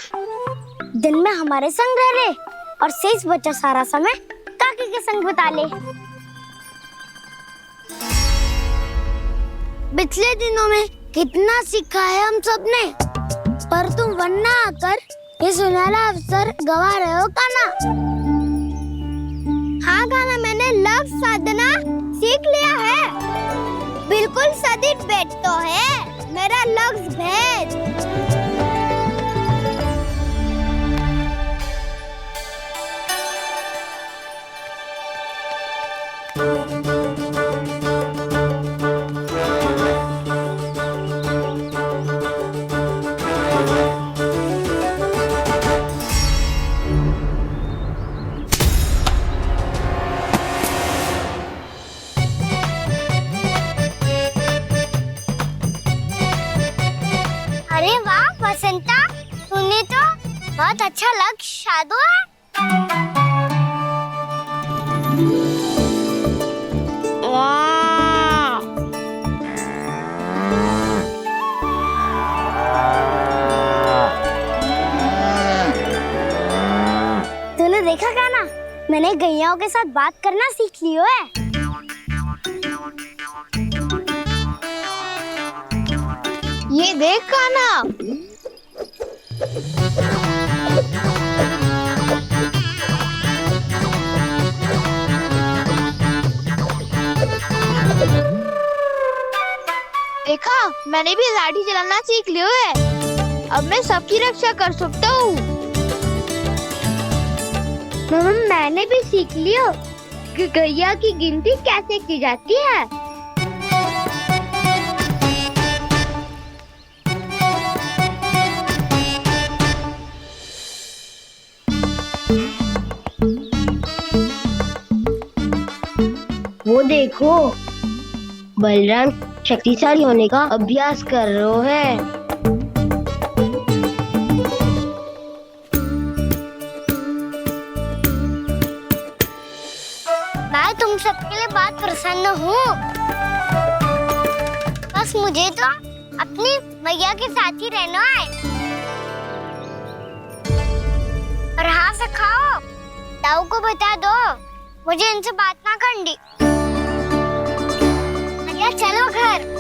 दिन में हमारे संग रह ले और शेष बचा सारा समय काकी के संग बिता ले। पिछले दिनों में कितना सीखा है हम सबने, पर तुम वरना आकर ये सुनहरा अवसर गवा रहे हो काना। हाँ काना, मैंने लक्ष्य साधना सीख लिया है। बिल्कुल सदित भेद तो है मेरा लक्ष्य भेद। अरे वाह बसंता, तूने तो बहुत अच्छा लक्ष्य साधा है। वाह, तूने देखा क्या ना, मैंने गैयाओं के साथ बात करना सीख लियो है। ये देख काना, देखा, मैंने भी लाठी चलाना सीख लियो है। अब मैं सबकी रक्षा कर सकता हूँ। मैंने भी सीख लियो कि गैया की गिनती कैसे की जाती है। देखो, बलराम शक्तिशाली होने का अभ्यास कर रहे हैं। मैं तुम सबके लिए बहुत प्रसन्न हूँ। बस मुझे तो अपनी मैया के साथ ही रहना है। और हाँ सखाओ, ताऊ को बता दो मुझे इनसे बात ना करनी। मैया चलो घर।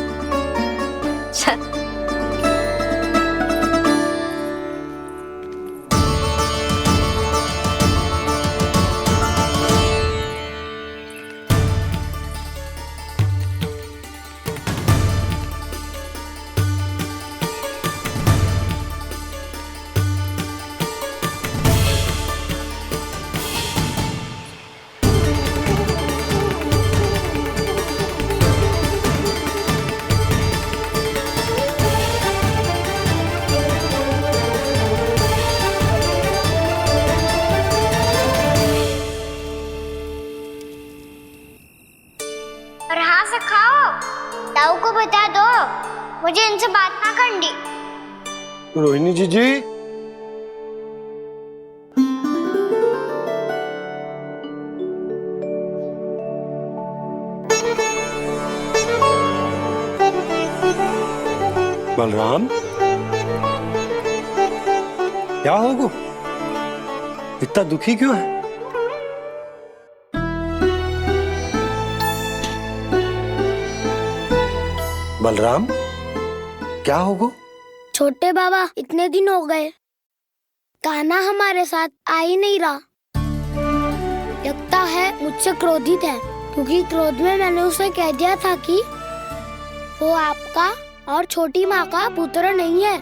और हाँ सखाओ, ताऊ को बता दो मुझे इनसे बात ना करनी। रोहिणी जी बलराम, क्या होगा? इतना दुखी क्यों है? बलराम, क्या होगा? छोटे बाबा, इतने दिन हो गए, कान्हा हमारे साथ आ ही नहीं रहा। लगता है मुझसे क्रोधित है, क्योंकि क्रोध में मैंने उसे कह दिया था कि वो आपका और छोटी माँ का पुत्र नहीं है।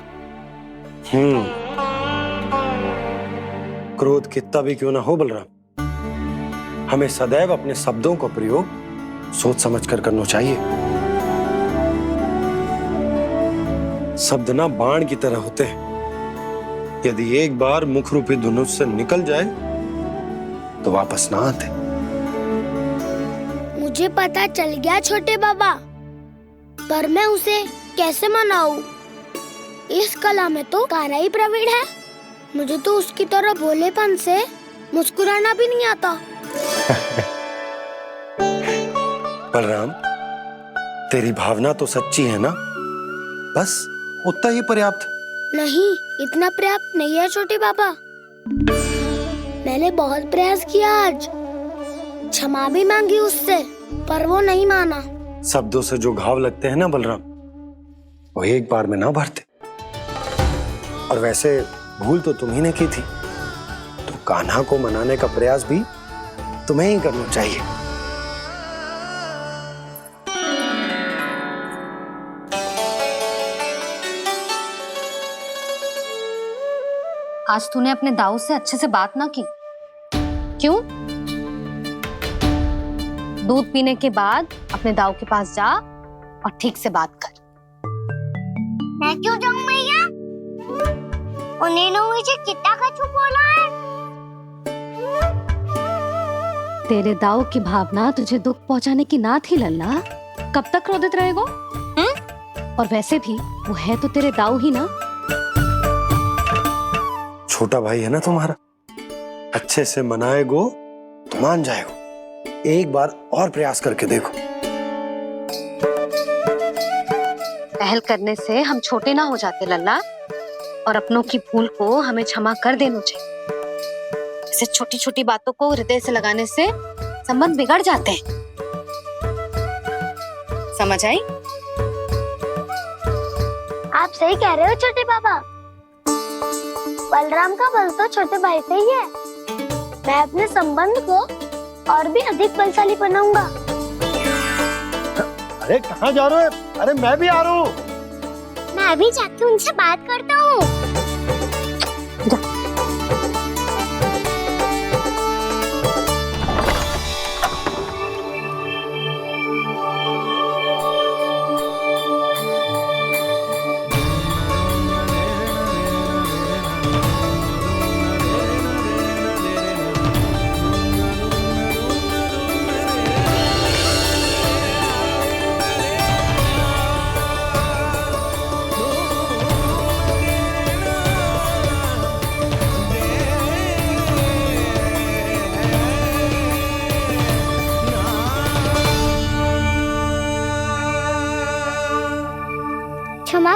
क्रोध कितना भी क्यों ना हो बलराम, हमें सदैव अपने शब्दों का प्रयोग सोच समझ कर करना चाहिए। शब्द ना बाण की तरह होते हैं, यदि एक बार मुख रूपी धनुष से निकल जाए तो वापस ना आते। मुझे पता चल गया छोटे बाबा, पर मैं उसे कैसे मनाऊं? इस कला में तो कान्हा ही प्रवीण है। मुझे तो उसकी तरह भोलेपन से मुस्कुराना भी नहीं आता। बलराम, तेरी भावना तो सच्ची है ना, बस उतना ही पर्याप्त। नहीं, इतना पर्याप्त नहीं है छोटे बाबा। मैंने बहुत प्रयास किया आज, क्षमा भी मांगी उससे, पर वो नहीं माना। शब्दों से जो घाव लगते हैं ना बलराम, वो एक बार में ना भरते। और वैसे भूल तो तुम्ही ने की थी, तो कान्हा को मनाने का प्रयास भी तुम्हें ही करना चाहिए। आज तूने अपने दाऊ से अच्छे से बात ना की, क्यों? दूध पीने के बाद अपने दाऊ के पास जा और ठीक से बात कर। मैं क्यों जाऊं मैया? उन्होंने मुझे कितना कछु बोला है। तेरे दाऊ की भावना तुझे दुख पहुंचाने की ना थी लल्ला। कब तक क्रोधित रहेगो? और वैसे भी वो है तो तेरे दाऊ ही ना। छोटा भाई है ना तुम्हारा, अच्छे से मनाएगो तो मान जाएगो। एक बार और प्रयास करके देखो। पहल करने से हम छोटे ना हो जाते लल्ला, और अपनों की भूल को हमें क्षमा कर देना चाहिए। ऐसे छोटी छोटी बातों को हृदय से लगाने से संबंध बिगड़ जाते हैं। समझ आई? आप सही कह रहे हो छोटे बाबा। बलराम का बल तो छोटे भाई से ही है। मैं अपने संबंध को और भी अधिक बलशाली बनाऊंगा। अरे कहाँ जा रहे हो? अरे मैं भी आ रहा हूँ। मैं अभी जाके उनसे बात करता हूँ।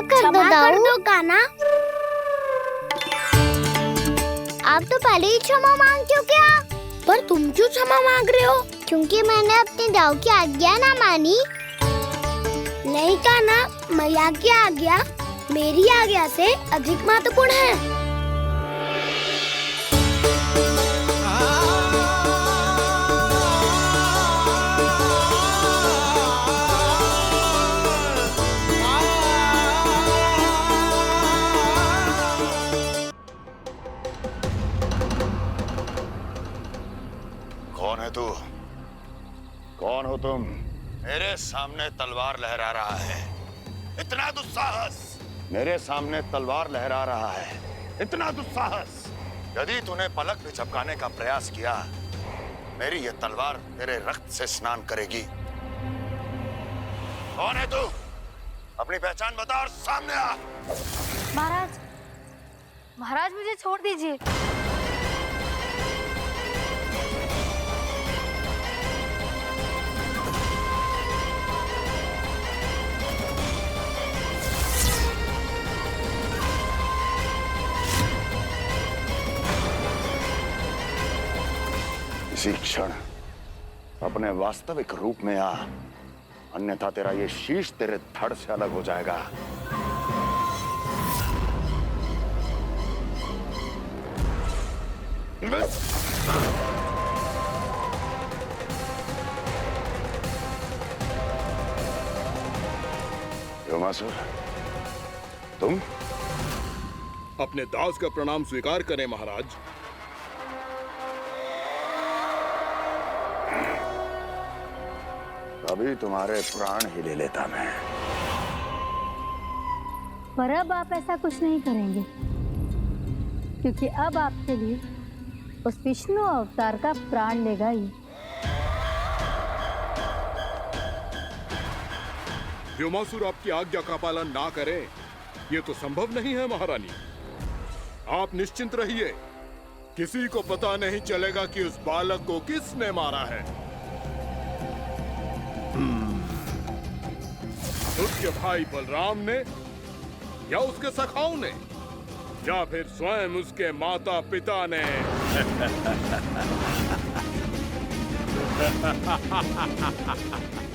क्षमा कर दो कान्हा। आप तो पहले ही क्षमा मांगते हो क्या? पर तुम क्यों क्षमा मांग रहे हो? क्योंकि मैंने अपने दाऊ की आज्ञा ना मानी। नहीं कान्हा, मैया की आज्ञा मेरी आज्ञा से अधिक महत्वपूर्ण है। कौन है तू? कौन हो तुम? मेरे सामने तलवार लहरा रहा है, इतना दुस्साहस! मेरे सामने तलवार लहरा रहा है, इतना दुस्साहस! यदि तूने पलक भी झपकाने का प्रयास किया, मेरी ये तलवार तेरे रक्त से स्नान करेगी। कौन है तू? अपनी पहचान बता और सामने आ। महाराज, महाराज मुझे छोड़ दीजिए। इसी क्षण अपने वास्तविक रूप में आ, अन्यथा तेरा ये शीश तेरे धड़ से अलग हो जाएगा। योमासुर, तुम? अपने दास का प्रणाम स्वीकार करें महाराज। अभी तुम्हारे प्राण ही ले लेता मैं। पर अब आप ऐसा कुछ नहीं करेंगे, क्योंकि अब आपके लिए उस विष्णु अवतार का प्राण लेगा ही। व्योमासुर आपकी आज्ञा का पालन ना करे, ये तो संभव नहीं है महारानी। आप निश्चिंत रहिए, किसी को पता नहीं चलेगा कि उस बालक को किसने मारा है। उसके भाई बलराम ने, या उसके सखाओं ने, या फिर स्वयं उसके माता पिता ने।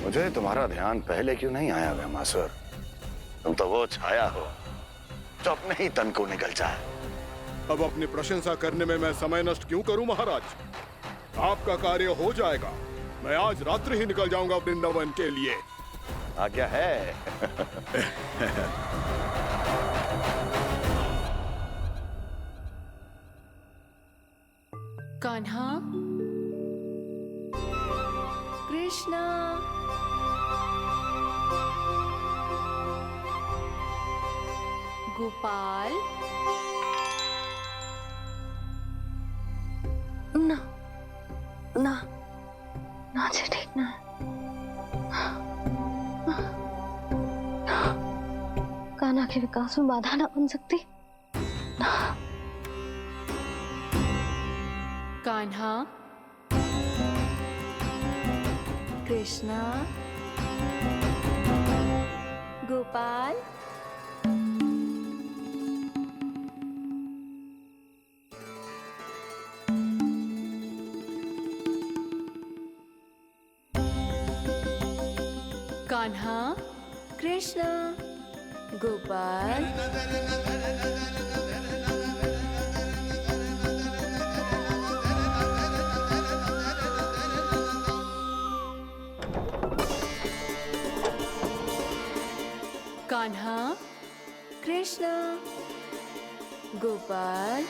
मुझे तुम्हारा ध्यान पहले क्यों नहीं आया व्योमासुर? तुम तो वो छाया हो जो अपने ही तन को निकल जाए। अब अपनी प्रशंसा करने में मैं समय नष्ट क्यों करूं महाराज? आपका कार्य हो जाएगा। मैं आज रात्रि ही निकल जाऊंगा वृंदावन के लिए। आज्ञा है। कान्हा, कृष्णा, गोपाल। ना ना ना, जी ठीक ना। कान्हा के विकास में बाधा ना बन सकती। कान्हा, कृष्णा, गोपाल। कान्हा, कृष्णा, गोपाल। कान्हा, कृष्णा, गोपाल।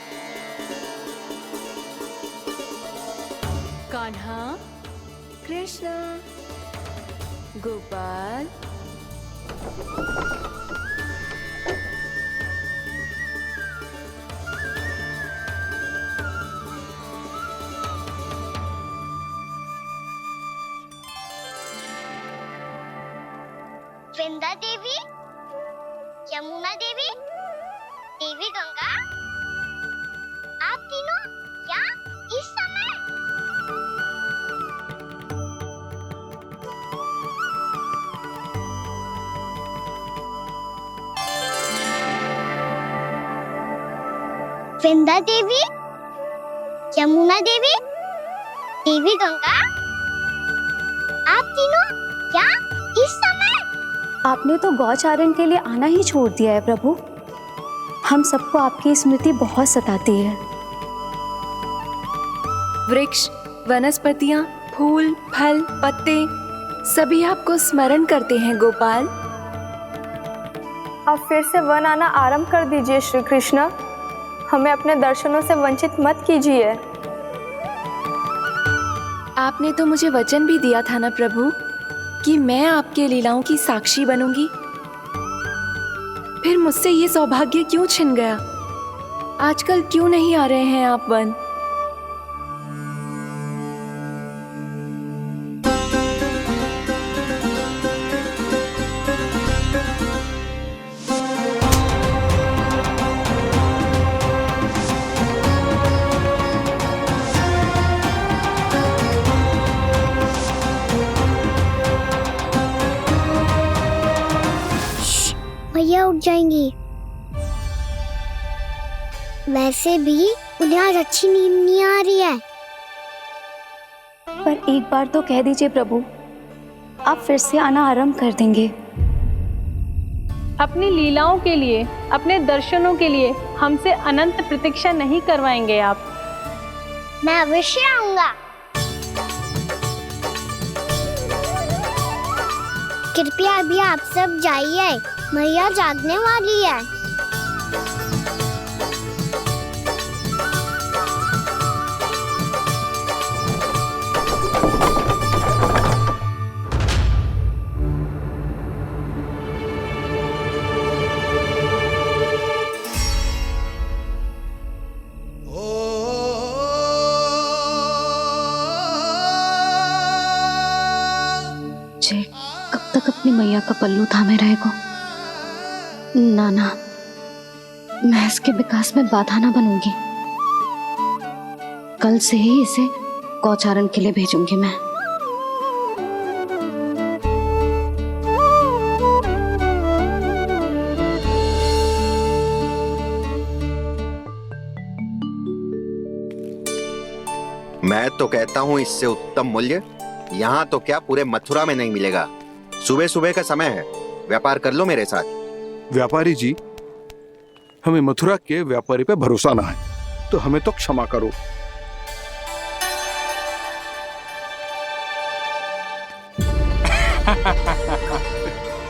कान्हा, कृष्णा, गोपाल। वृंदा देवी, यमुना देवी, देवी गंगा, आप तीनों यहाँ इस समय? विंध्या देवी, यमुना देवी, देवी गंगा, आप तीनों क्या इस समय? आपने तो गौचारण के लिए आना ही छोड़ दिया है प्रभु। हम सबको आपकी स्मृति बहुत सताती है। वृक्ष, वनस्पतियां, फूल, फल, पत्ते सभी आपको स्मरण करते हैं गोपाल। अब फिर से वन आना आरंभ कर दीजिए श्री कृष्ण। हमें अपने दर्शनों से वंचित मत कीजिए। आपने तो मुझे वचन भी दिया था ना प्रभु कि मैं आपके लीलाओं की साक्षी बनूंगी। फिर मुझसे ये सौभाग्य क्यों छिन गया? आजकल क्यों नहीं आ रहे हैं आप वन? भैया उठ जाएंगी। वैसे भी उन्हें आज अच्छी नींद नहीं आ रही है। पर एक बार तो कह दीजिए प्रभु, आप फिर से आना आरंभ कर देंगे। अपनी लीलाओं के लिए, अपने दर्शनों के लिए हमसे अनंत प्रतीक्षा नहीं करवाएंगे आप? मैं अवश्य आऊंगा। कृपया अभी आप सब जाइए, मैया जागने वाली है। जे कब तक अपनी मैया का पल्लू थामे रहेगा? ना ना, मैं इसके विकास में बाधा ना बनूंगी। कल से ही इसे गौचारण के लिए भेजूंगी मैं। मैं तो कहता हूँ इससे उत्तम मूल्य यहाँ तो क्या पूरे मथुरा में नहीं मिलेगा। सुबह सुबह का समय है, व्यापार कर लो मेरे साथ। व्यापारी जी, हमें मथुरा के व्यापारी पे भरोसा ना है, तो हमें तो क्षमा करो।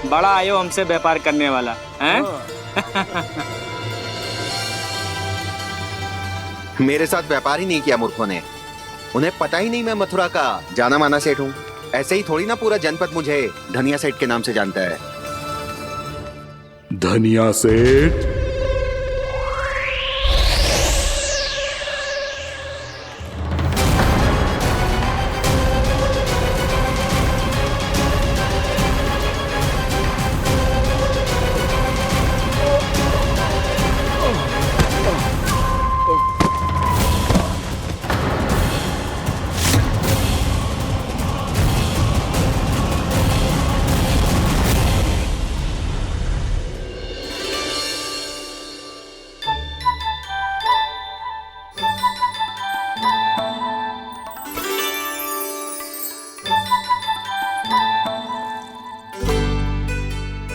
बड़ा आयो हमसे व्यापार करने वाला हैं? मेरे साथ व्यापार ही नहीं किया मूर्खों ने। उन्हें पता ही नहीं मैं मथुरा का जाना माना सेठ हूँ। ऐसे ही थोड़ी ना पूरा जनपद मुझे धनिया सेठ के नाम से जानता है। धनिया सेठ?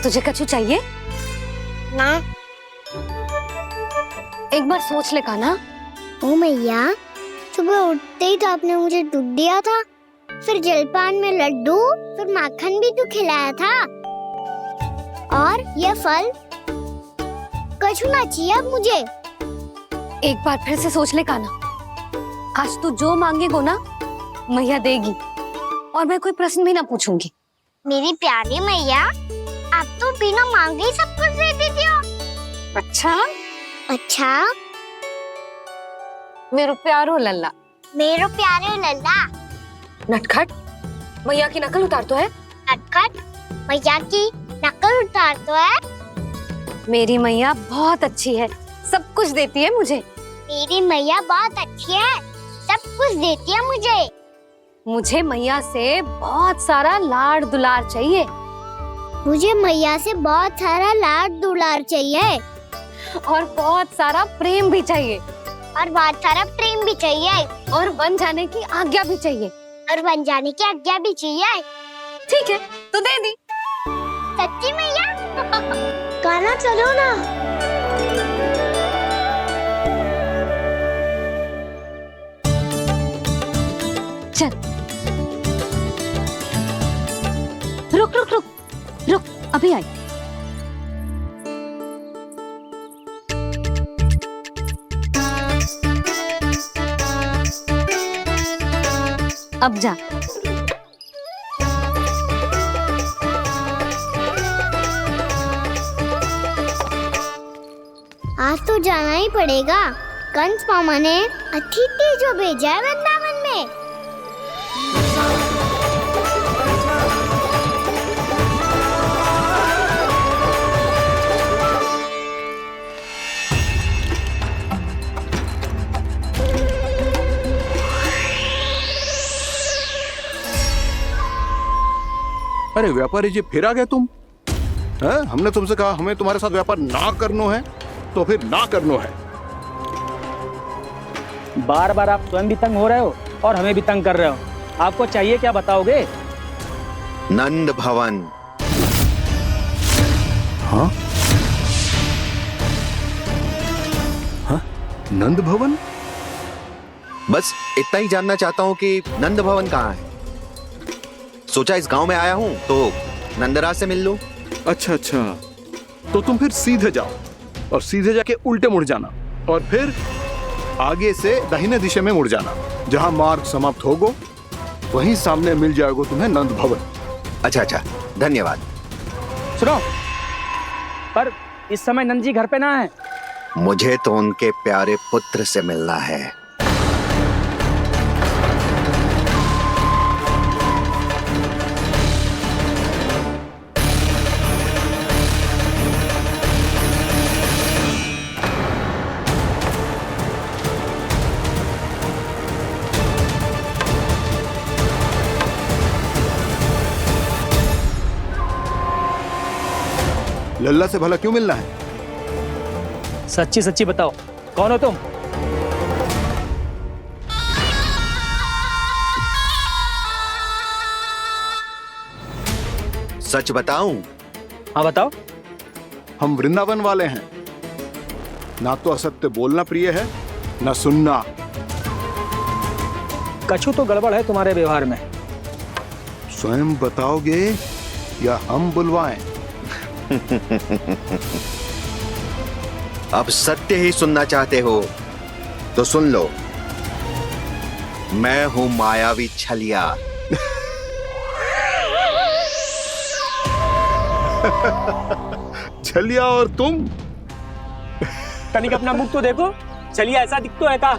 तुझे कछु चाहिए? ना। एक बार सोच ले कान्हा। ओ मैया, सुबह उठते ही तो आपने मुझे दूध दिया था, फिर जलपान में लड्डू, फिर माखन भी तो खिलाया था, और ये फल कछु ना चाहिए अब मुझे। एक बार फिर से सोच ले कान्हा। आज तू जो मांगेगो ना, मैया देगी, और मैं कोई प्रश्न भी ना पूछूंगी। मेरी प्यारी मैया, आप तो बिना मांगे ही सब कुछ दे देती हो। अच्छा? अच्छा? मेरो प्यारो लल्ला। मेरो प्यारे लल्ला। नटखट, मैया की नकल उतार तो है। नटखट, मैया की नकल उतार तो है। मेरी मैया बहुत अच्छी है, सब कुछ देती है मुझे। मेरी मैया बहुत अच्छी है, सब कुछ देती है मुझे। मुझे मैया से बहुत सारा लाड़ दुलार चाहिए। मुझे मैया से बहुत सारा लाड दुलार चाहिए। और बहुत सारा प्रेम भी चाहिए। और बहुत सारा प्रेम भी चाहिए। और बन जाने की आज्ञा भी चाहिए। और बन जाने की आज्ञा भी चाहिए। ठीक है, तो दे दी। सच्ची मैया? गाना चलो ना। चल। रुक रुक रुक रुक, अभी आई। अब जा। आज तो जाना ही पड़ेगा। कंस मामा ने अतिथि जो भेजा है वृंदावन में। अरे व्यापारी जी, फिर आ गए तुम? हैं? हमने तुमसे कहा हमें तुम्हारे साथ व्यापार ना करनो है, तो फिर ना करनो है। बार बार आप स्वयं भी तंग हो रहे हो और हमें भी तंग कर रहे हो। आपको चाहिए क्या, बताओगे? नंद भवन। हाँ? हाँ? नंद भवन? बस इतना ही जानना चाहता हूँ कि नंद भवन कहाँ है। सोचा इस गांव में आया हूँ तो नंदराज से मिल लूं। अच्छा अच्छा, तो तुम फिर सीधे जाओ और सीधे जाके उल्टे मुड़ जाना और फिर आगे से दाहिने दिशा में मुड़ जाना। जहां मार्ग समाप्त होगो वहीं सामने मिल जाएगा तुम्हें नंद भवन। अच्छा अच्छा, धन्यवाद। सुनो, पर इस समय नंद जी घर पे ना है। मुझे तो उनके प्यारे पुत्र से मिलना है। लल्ला से भला क्यों मिलना है? सच्ची सच्ची बताओ, कौन हो तुम? सच बताऊं? हाँ बताओ। हम वृंदावन वाले हैं। ना तो असत्य बोलना प्रिय है, ना सुनना। कछु तो गड़बड़ है तुम्हारे व्यवहार में। स्वयं बताओगे या हम बुलवाएं? अब सत्य ही सुनना चाहते हो तो सुन लो। मैं हूं मायावी छलिया। छलिया और तुम? तनिक अपना मुख तो देखो, छलिया ऐसा दिखतो है का?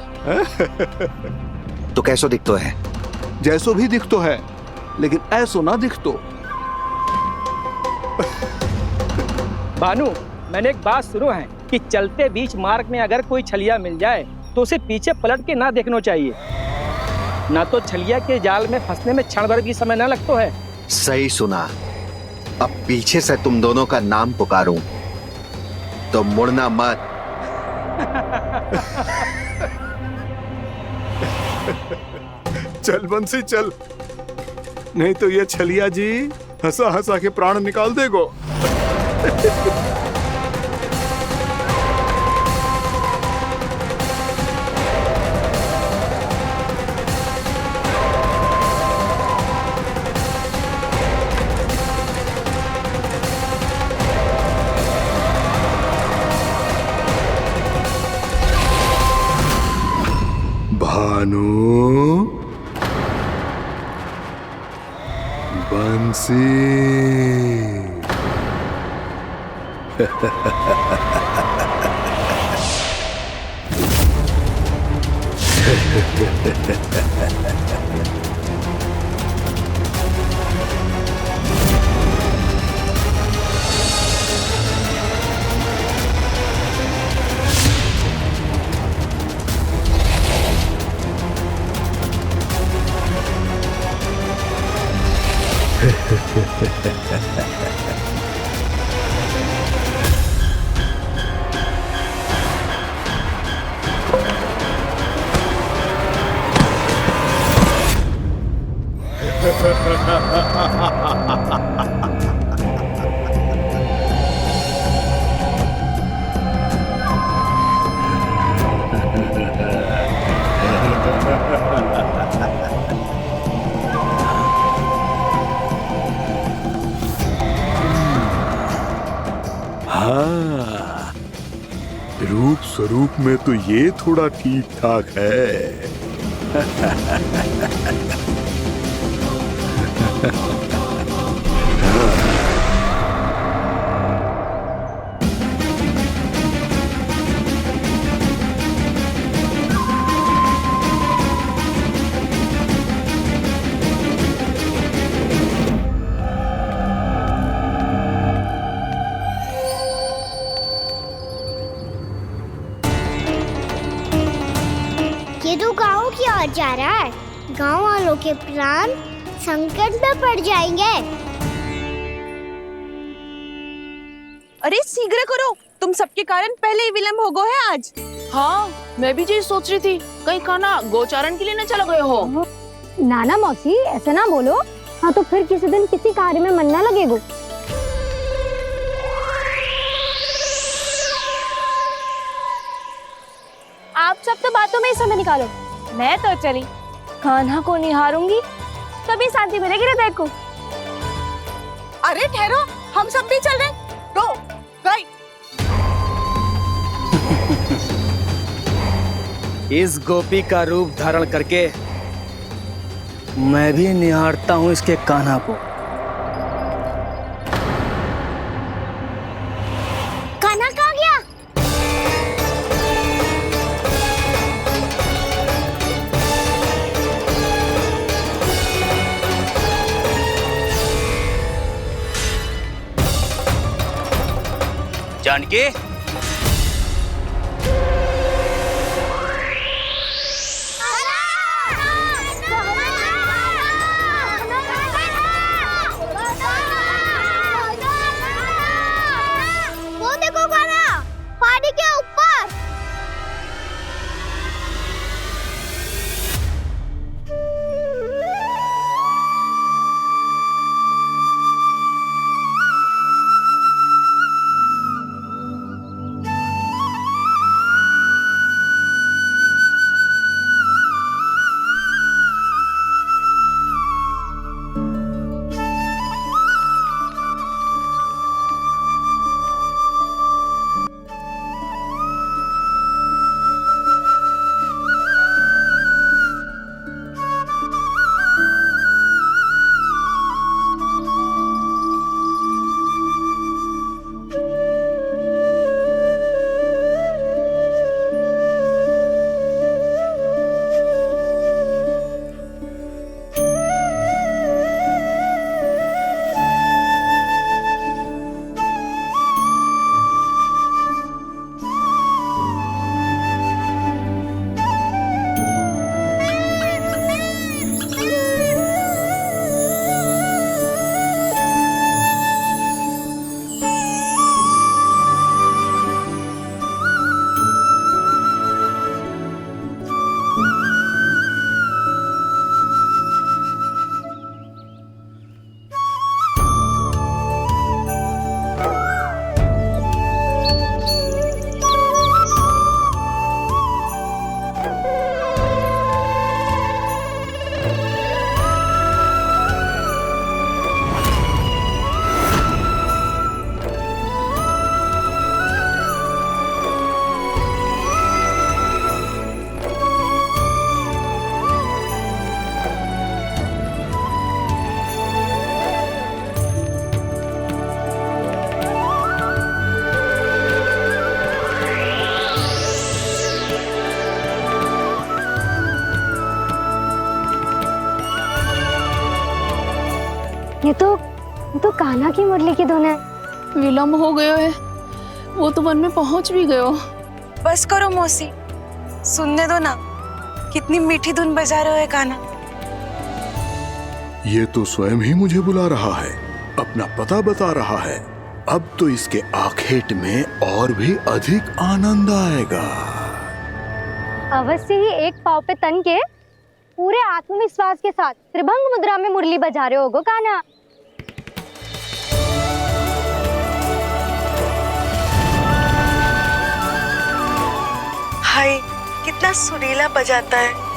तो कैसो दिखतो है? जैसो भी दिखतो है, लेकिन ऐसो ना दिखतो। भानु, मैंने एक बात सुनो है कि चलते बीच मार्ग में अगर कोई छलिया मिल जाए तो उसे पीछे पलट के ना देखना चाहिए। ना तो छलिया के जाल में फंसने में क्षण भर भी समय ना लगता है। सही सुना। अब पीछे से तुम दोनों का नाम पुकारूं तो मुड़ना मत। चल बंसी चल, नहीं तो ये छलिया जी हंसा हंसा के प्राण निकाल देगो। भानु, बंसी। हाँ, रूप स्वरूप में तो ये थोड़ा ठीक ठाक है। ये तो गाँव की ओर जा रहा है। गाँव वालों के प्राण संकट में पड़ जाएंगे। अरे शीघ्र करो, तुम सबके कारण पहले ही विलंब हो गया है आज। हाँ, मैं भी यही सोच रही थी, कहीं कान्हा गोचारण के लिए न चला गए हो। नाना मौसी ऐसे ना बोलो। हाँ तो फिर किसी दिन किसी कार्य में मन ना लगेगा। आप सब तो बातों में ही समय निकालो। मैं तो चली, कान्हा को निहारूंगी तभी शांति मिलेगी हृदय को। अरे ठहरो, हम सब भी चल रहे। रो, गई। इस गोपी का रूप धारण करके मैं भी निहारता हूँ इसके कान्हा को। कान्हा कहाँ गया? जानकी, वो देखो कान्हा, पहाड़ी के ऊपर। ये तो कान्हा की मुरली की धुन है। विलम्ब हो गयो है, वो तो वन में पहुंच भी गयो। बस करो मौसी, सुनने दो ना, कितनी मीठी धुन बजा रहे हो कान्हा। ये तो स्वयं ही मुझे बुला रहा है, अपना पता बता रहा है। अब तो इसके आखेट में और भी अधिक आनंद आएगा। अवश्य ही एक पाव पे तन के पूरे आत्मविश्वास के साथ त्रिभंग मुद्रा में मुरली बजा रहे होगो कान्हा। हाय, कितना सुरीला बजाता है।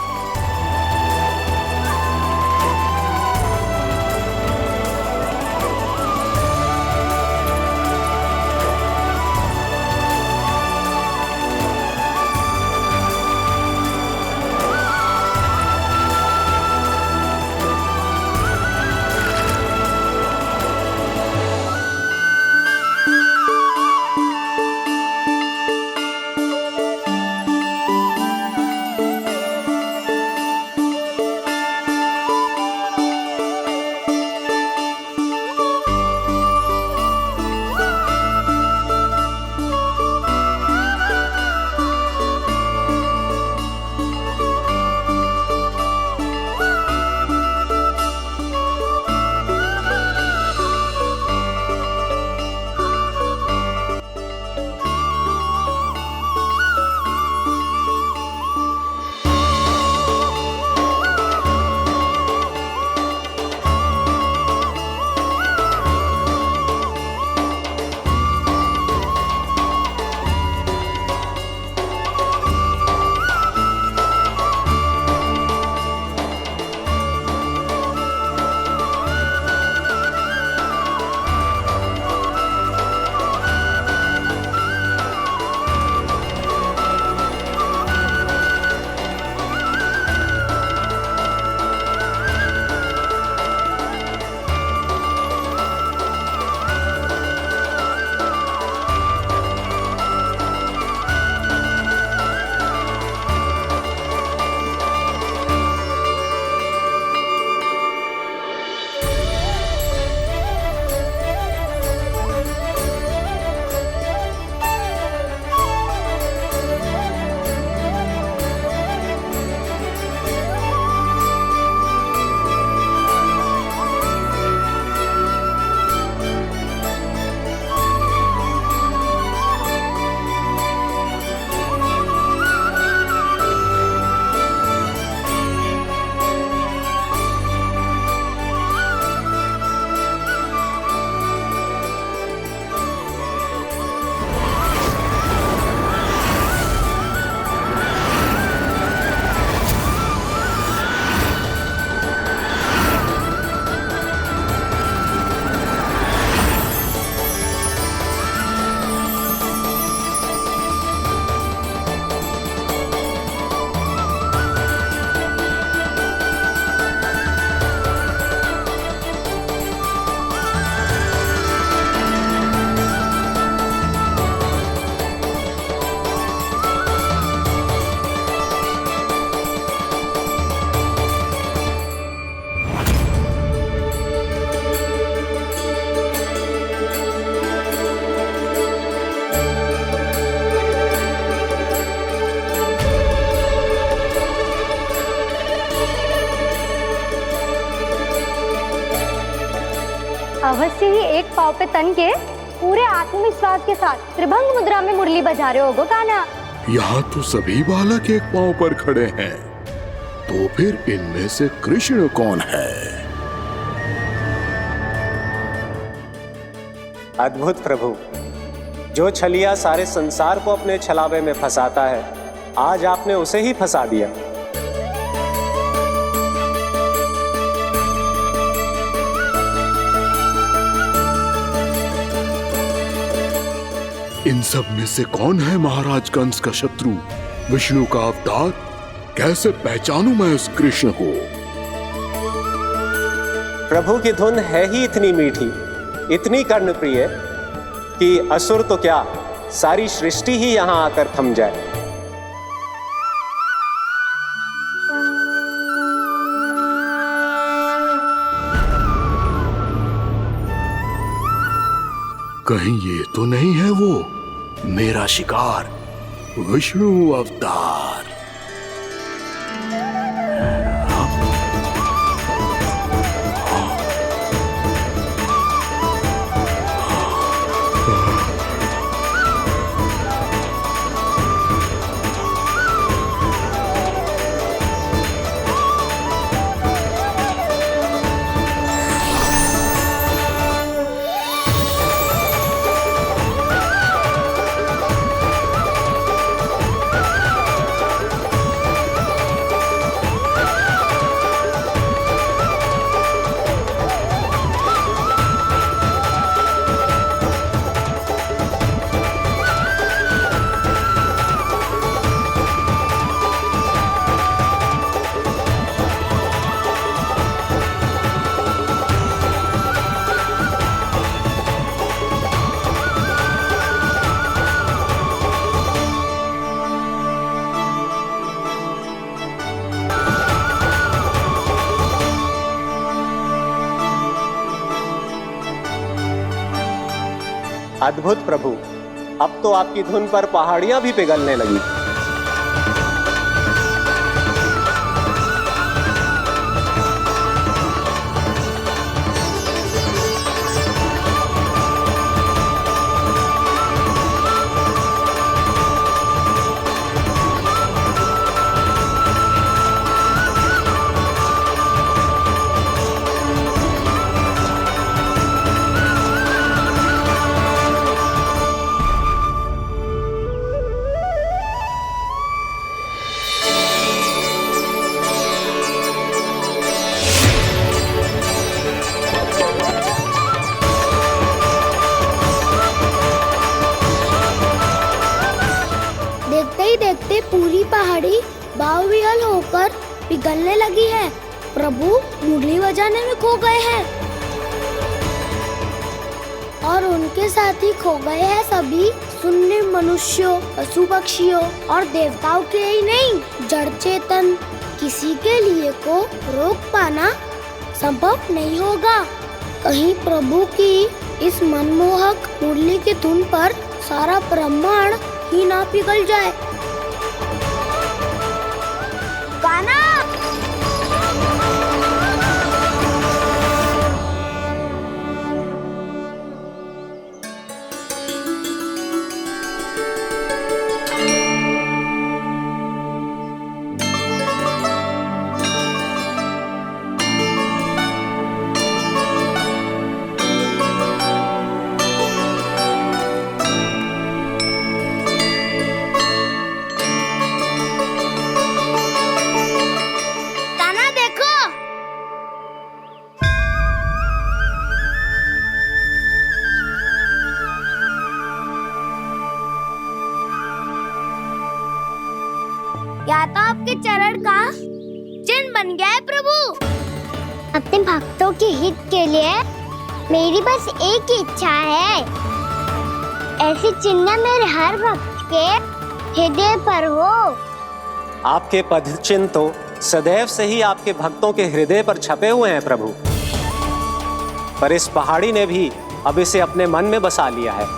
अवश्य ही एक पाव पे तन के पूरे आत्मविश्वास के साथ त्रिभंग मुद्रा में मुरली बजा रहे होगो कान्हा। यहाँ तो सभी बालक एक पांव पर खड़े हैं, तो फिर इनमें से कृष्ण कौन है? अद्भुत प्रभु, जो छलिया सारे संसार को अपने छलावे में फंसाता है, आज आपने उसे ही फंसा दिया। इन सब में से कौन है महाराज कंस का शत्रु, विष्णु का अवतार? कैसे पहचानूं मैं उस कृष्ण को? प्रभु की धुन है ही इतनी मीठी, इतनी कर्णप्रिय कि असुर तो क्या, सारी सृष्टि ही यहाँ आकर थम जाए। कहीं ये तो नहीं है वो मेरा शिकार, विष्णु अवतार? अद्भुत प्रभु, अब तो आपकी धुन पर पहाड़ियां भी पिघलने लगी। देखते ही देखते पूरी पहाड़ी बावविहल होकर पिघलने लगी है। प्रभु मुरली बजाने में खो गए हैं और उनके साथ ही खो गए हैं सभी सुनने मनुष्यों, पशु पक्षियों और देवताओं के ही नहीं, जड़ चेतन किसी के लिए को रोक पाना संभव नहीं होगा। कहीं प्रभु की इस मनमोहक मुरली की धुन पर सारा ब्रह्मांड ही ना पिघल जाए। गाना या तो आपके चरण का चिन्ह बन गया है प्रभु। अपने भक्तों के हित के लिए मेरी बस एक ही इच्छा है, ऐसी चिन्ह मेरे हर भक्त के हृदय पर हो। आपके पद चिन्ह तो सदैव से ही आपके भक्तों के हृदय पर छपे हुए हैं प्रभु, पर इस पहाड़ी ने भी अब इसे अपने मन में बसा लिया है।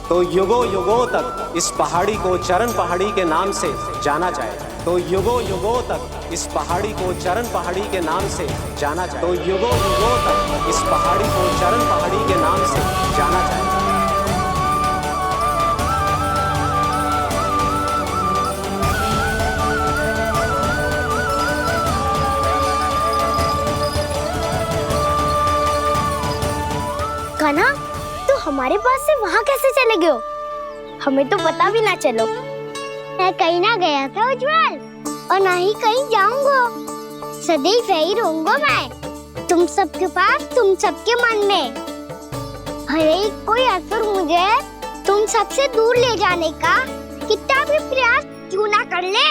तो युगों युगों तक इस पहाड़ी को चरण पहाड़ी के नाम से जाना जाए। तो युगों युगों तक इस पहाड़ी को चरण पहाड़ी के नाम से जाना जाए। तो युगों युगों तक इस पहाड़ी को चरण पहाड़ी के नाम से जाना जाए। कान्हा, तू हमारे पास से वहाँ कैसे चले गए हो? हमें तो पता भी ना चलो। मैं कहीं ना गया था उज्जवल, और ना ही कहीं जाऊंगा। सदैव यही रहूंगा मैं, तुम सबके पास, तुम सबके मन में। हर एक कोई असुर मुझे तुम सबसे दूर ले जाने का कितना भी प्रयास क्यों ना कर ले।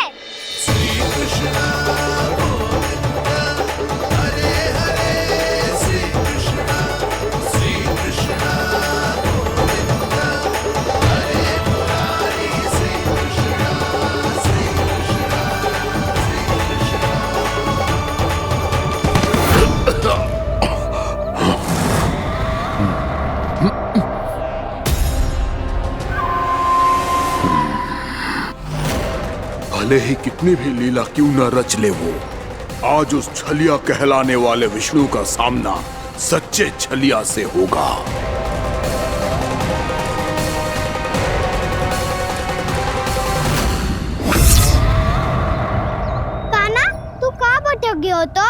भले ही कितनी भी लीला क्यों न रच ले वो, आज उस छलिया कहलाने वाले विष्णु का सामना सच्चे छलिया से होगा। कान्हा, तू कहाँ भटक गए हो? तो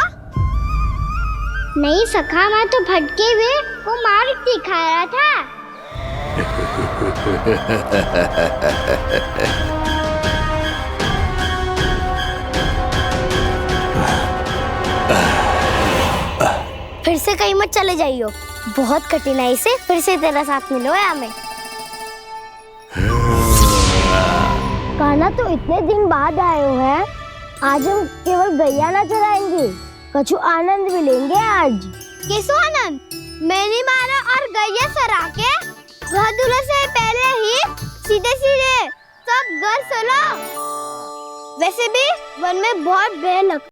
नहीं सखा, मैं तो भटके हुए को मार्ग दिखा रहा था। फिर से कहीं मत चले जाइयो, बहुत कठिनाई से फिर से तेरा साथ मिलो है हमें। कान्हा, तो इतने दिन बाद आए हो हैं, आज हम केवल गैया ना चराएंगे, कछु आनंद भी लेंगे आज। किसो आनंद? मेरी माना और गैया चरा के वह दूल्हे से पहले ही सीधे सीधे सब घर चलो। वैसे भी वन में बहुत भय लगता